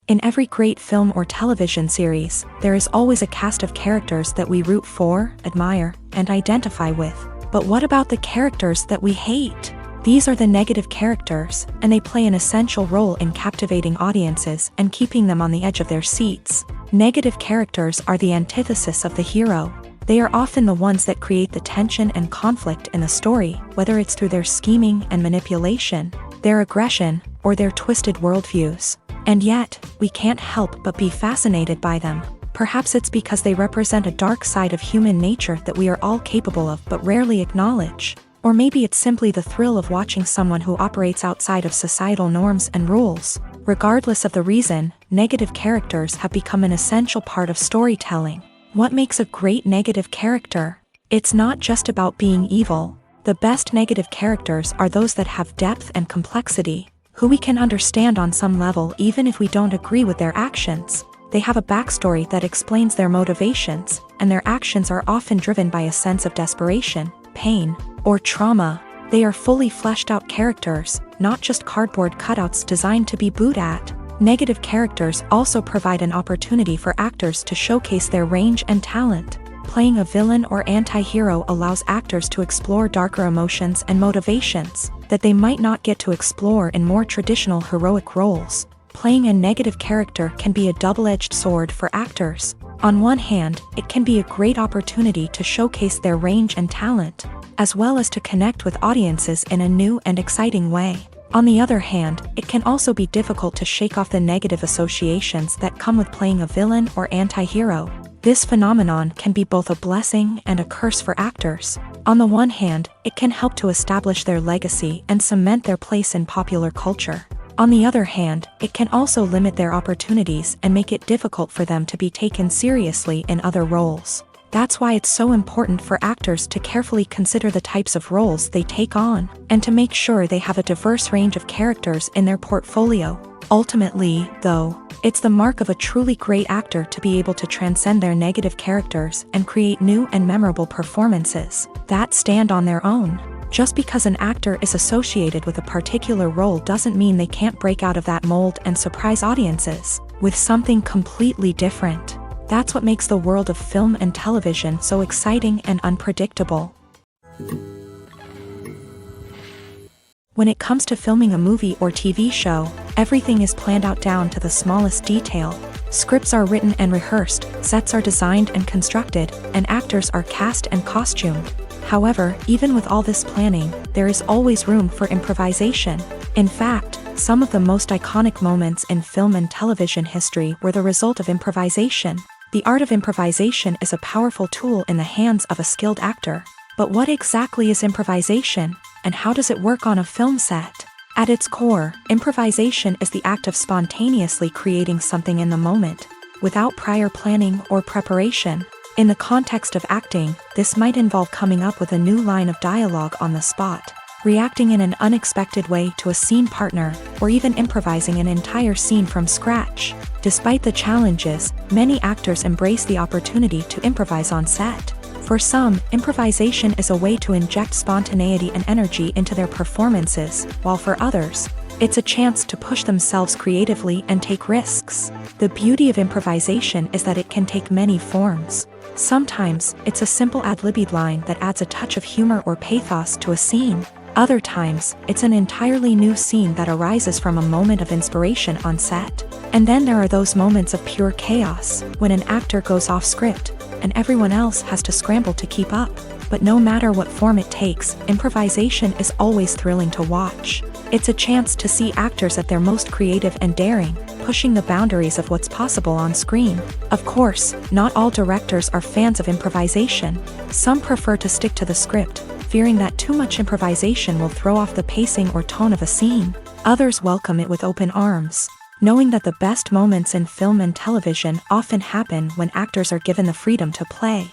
In every great film or television series, there is always a cast of characters that we root for, admire, and identify with. But what about the characters that we hate? These are the negative characters, and they play an essential role in captivating audiences and keeping them on the edge of their seats. Negative characters are the antithesis of the hero. They are often the ones that create the tension and conflict in the story, whether it's through their scheming and manipulation, their aggression, or their twisted worldviews. And yet, we can't help but be fascinated by them. Perhaps it's because they represent a dark side of human nature that we are all capable of but rarely acknowledge. Or maybe it's simply the thrill of watching someone who operates outside of societal norms and rules. Regardless of the reason, negative characters have become an essential part of storytelling. What makes a great negative character? It's not just about being evil. The best negative characters are those that have depth and complexity, who we can understand on some level even if we don't agree with their actions. They have a backstory that explains their motivations, and their actions are often driven by a sense of desperation, pain, or trauma. They are fully fleshed out characters, not just cardboard cutouts designed to be booed at. Negative characters also provide an opportunity for actors to showcase their range and talent. Playing a villain or anti-hero allows actors to explore darker emotions and motivations that they might not get to explore in more traditional heroic roles. Playing a negative character can be a double-edged sword for actors. On one hand, it can be a great opportunity to showcase their range and talent, as well as to connect with audiences in a new and exciting way. On the other hand, it can also be difficult to shake off the negative associations that come with playing a villain or anti-hero. This phenomenon can be both a blessing and a curse for actors. On the one hand, it can help to establish their legacy and cement their place in popular culture. On the other hand, it can also limit their opportunities and make it difficult for them to be taken seriously in other roles. That's why it's so important for actors to carefully consider the types of roles they take on, and to make sure they have a diverse range of characters in their portfolio. Ultimately, though, it's the mark of a truly great actor to be able to transcend their negative characters and create new and memorable performances that stand on their own. Just because an actor is associated with a particular role doesn't mean they can't break out of that mold and surprise audiences. with something completely different. That's what makes the world of film and television so exciting and unpredictable. When it comes to filming a movie or TV show, everything is planned out down to the smallest detail. Scripts are written and rehearsed, sets are designed and constructed, and actors are cast and costumed. However, even with all this planning, there is always room for improvisation. In fact, some of the most iconic moments in film and television history were the result of improvisation. The art of improvisation is a powerful tool in the hands of a skilled actor. But what exactly is improvisation, and how does it work on a film set? At its core, improvisation is the act of spontaneously creating something in the moment, without prior planning or preparation. In the context of acting, this might involve coming up with a new line of dialogue on the spot, reacting in an unexpected way to a scene partner, or even improvising an entire scene from scratch. Despite the challenges, many actors embrace the opportunity to improvise on set. For some, improvisation is a way to inject spontaneity and energy into their performances, while for others, it's a chance to push themselves creatively and take risks. The beauty of improvisation is that it can take many forms. Sometimes, it's a simple ad-libbed line that adds a touch of humor or pathos to a scene. Other times, it's an entirely new scene that arises from a moment of inspiration on set. And then there are those moments of pure chaos, when an actor goes off script, and everyone else has to scramble to keep up. But no matter what form it takes, improvisation is always thrilling to watch. It's a chance to see actors at their most creative and daring, pushing the boundaries of what's possible on screen. Of course, not all directors are fans of improvisation. Some prefer to stick to the script, fearing that too much improvisation will throw off the pacing or tone of a scene. Others welcome it with open arms, knowing that the best moments in film and television often happen when actors are given the freedom to play.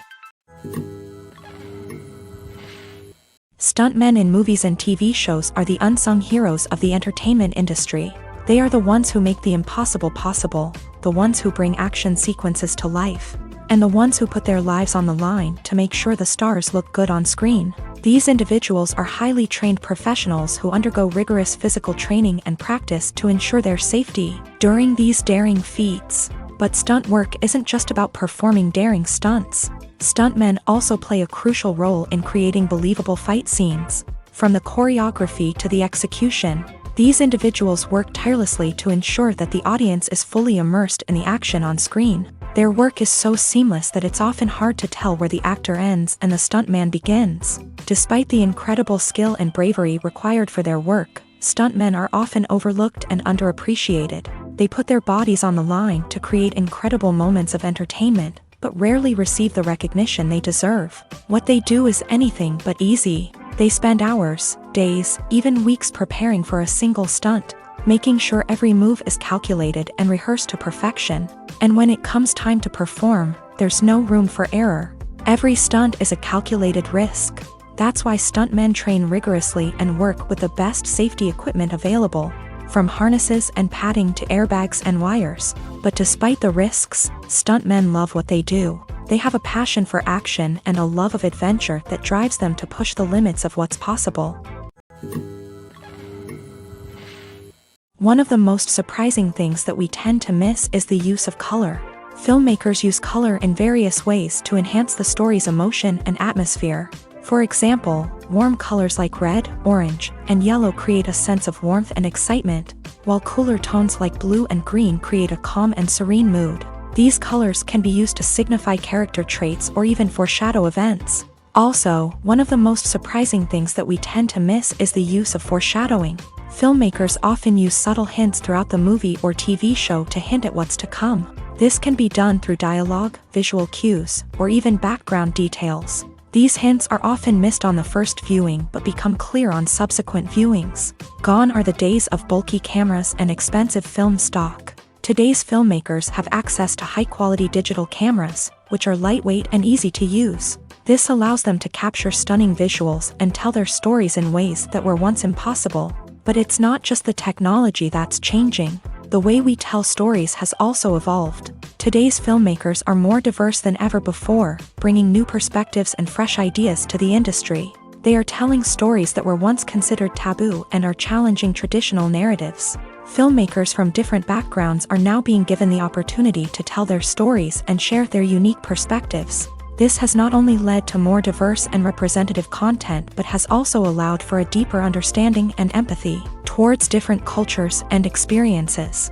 Stuntmen in movies and TV shows are the unsung heroes of the entertainment industry. They are the ones who make the impossible possible, the ones who bring action sequences to life, and the ones who put their lives on the line to make sure the stars look good on screen. These individuals are highly trained professionals who undergo rigorous physical training and practice to ensure their safety during these daring feats. But stunt work isn't just about performing daring stunts. Stuntmen also play a crucial role in creating believable fight scenes. From the choreography to the execution, these individuals work tirelessly to ensure that the audience is fully immersed in the action on screen. Their work is so seamless that it's often hard to tell where the actor ends and the stuntman begins. Despite the incredible skill and bravery required for their work, stuntmen are often overlooked and underappreciated. They put their bodies on the line to create incredible moments of entertainment, but rarely receive the recognition they deserve. What they do is anything but easy. They spend hours, days, even weeks preparing for a single stunt, making sure every move is calculated and rehearsed to perfection. And when it comes time to perform, there's no room for error. Every stunt is a calculated risk. That's why stuntmen train rigorously and work with the best safety equipment available, from harnesses and padding to airbags and wires. But despite the risks, stuntmen love what they do. They have a passion for action and a love of adventure that drives them to push the limits of what's possible. One of the most surprising things that we tend to miss is the use of color. Filmmakers use color in various ways to enhance the story's emotion and atmosphere. For example, warm colors like red, orange, and yellow create a sense of warmth and excitement, while cooler tones like blue and green create a calm and serene mood. These colors can be used to signify character traits or even foreshadow events. Also, one of the most surprising things that we tend to miss is the use of foreshadowing. Filmmakers often use subtle hints throughout the movie or TV show to hint at what's to come. This can be done through dialogue, visual cues, or even background details. These hints are often missed on the first viewing but become clear on subsequent viewings. Gone are the days of bulky cameras and expensive film stock. Today's filmmakers have access to high-quality digital cameras, which are lightweight and easy to use. This allows them to capture stunning visuals and tell their stories in ways that were once impossible. But it's not just the technology that's changing. The way we tell stories has also evolved. Today's filmmakers are more diverse than ever before, bringing new perspectives and fresh ideas to the industry. They are telling stories that were once considered taboo and are challenging traditional narratives. Filmmakers from different backgrounds are now being given the opportunity to tell their stories and share their unique perspectives. This has not only led to more diverse and representative content but has also allowed for a deeper understanding and empathy towards different cultures and experiences.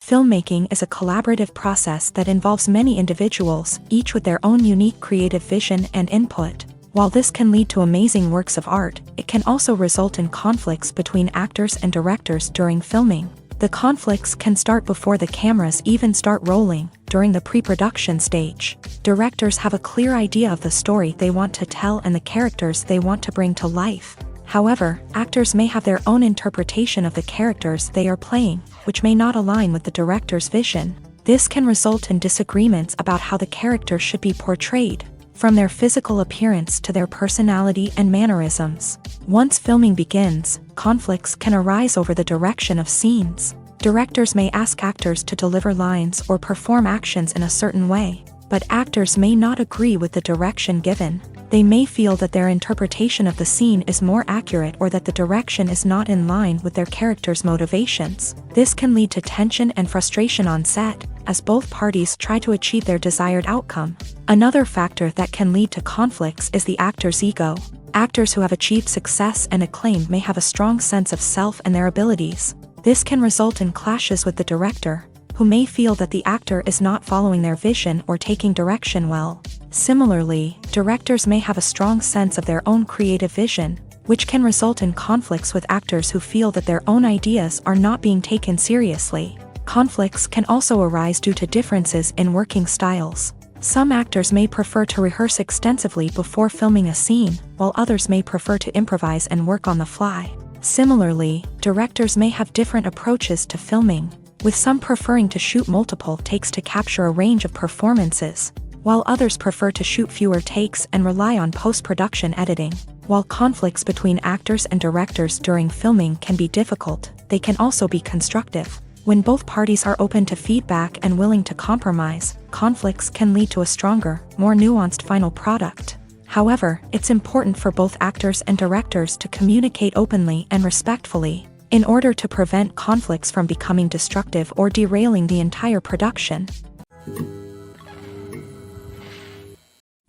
Filmmaking is a collaborative process that involves many individuals, each with their own unique creative vision and input. While this can lead to amazing works of art, it can also result in conflicts between actors and directors during filming. The conflicts can start before the cameras even start rolling, during the pre-production stage. Directors have a clear idea of the story they want to tell and the characters they want to bring to life. However, actors may have their own interpretation of the characters they are playing, which may not align with the director's vision. This can result in disagreements about how the character should be portrayed, from their physical appearance to their personality and mannerisms. Once filming begins, conflicts can arise over the direction of scenes. Directors may ask actors to deliver lines or perform actions in a certain way, but actors may not agree with the direction given. They may feel that their interpretation of the scene is more accurate or that the direction is not in line with their character's motivations. This can lead to tension and frustration on set, as both parties try to achieve their desired outcome. Another factor that can lead to conflicts is the actor's ego. Actors who have achieved success and acclaim may have a strong sense of self and their abilities. This can result in clashes with the director, who may feel that the actor is not following their vision or taking direction well. Similarly, directors may have a strong sense of their own creative vision, which can result in conflicts with actors who feel that their own ideas are not being taken seriously. Conflicts can also arise due to differences in working styles. Some actors may prefer to rehearse extensively before filming a scene, while others may prefer to improvise and work on the fly. Similarly, directors may have different approaches to filming, with some preferring to shoot multiple takes to capture a range of performances, while others prefer to shoot fewer takes and rely on post-production editing. While conflicts between actors and directors during filming can be difficult, they can also be constructive. When both parties are open to feedback and willing to compromise, conflicts can lead to a stronger, more nuanced final product. However, it's important for both actors and directors to communicate openly and respectfully, in order to prevent conflicts from becoming destructive or derailing the entire production.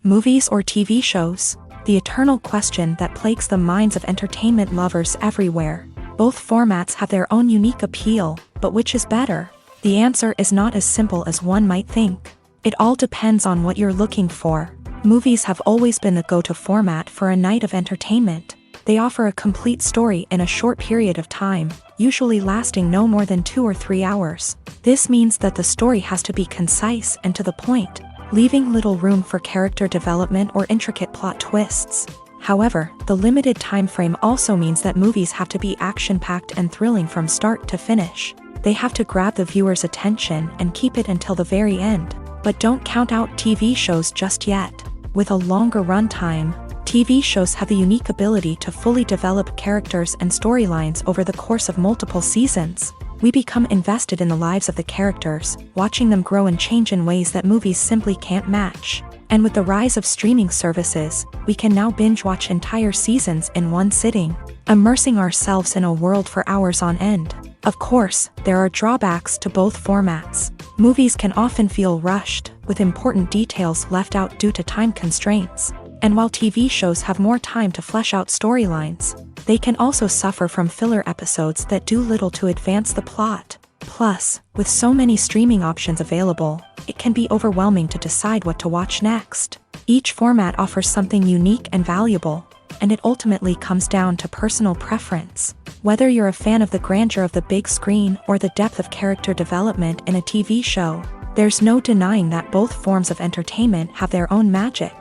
Movies or TV shows? The eternal question that plagues the minds of entertainment lovers everywhere. Both formats have their own unique appeal, but which is better? The answer is not as simple as one might think. It all depends on what you're looking for. Movies have always been the go-to format for a night of entertainment. They offer a complete story in a short period of time, usually lasting no more than 2 or 3 hours. This means that the story has to be concise and to the point, leaving little room for character development or intricate plot twists. However, the limited time frame also means that movies have to be action-packed and thrilling from start to finish. They have to grab the viewer's attention and keep it until the very end. But don't count out TV shows just yet. With a longer runtime, TV shows have the unique ability to fully develop characters and storylines over the course of multiple seasons. We become invested in the lives of the characters, watching them grow and change in ways that movies simply can't match. And with the rise of streaming services, we can now binge-watch entire seasons in one sitting, immersing ourselves in a world for hours on end. Of course, there are drawbacks to both formats. Movies can often feel rushed, with important details left out due to time constraints. And while TV shows have more time to flesh out storylines, they can also suffer from filler episodes that do little to advance the plot. Plus, with so many streaming options available, it can be overwhelming to decide what to watch next. Each format offers something unique and valuable, and it ultimately comes down to personal preference. Whether you're a fan of the grandeur of the big screen or the depth of character development in a TV show, there's no denying that both forms of entertainment have their own magic.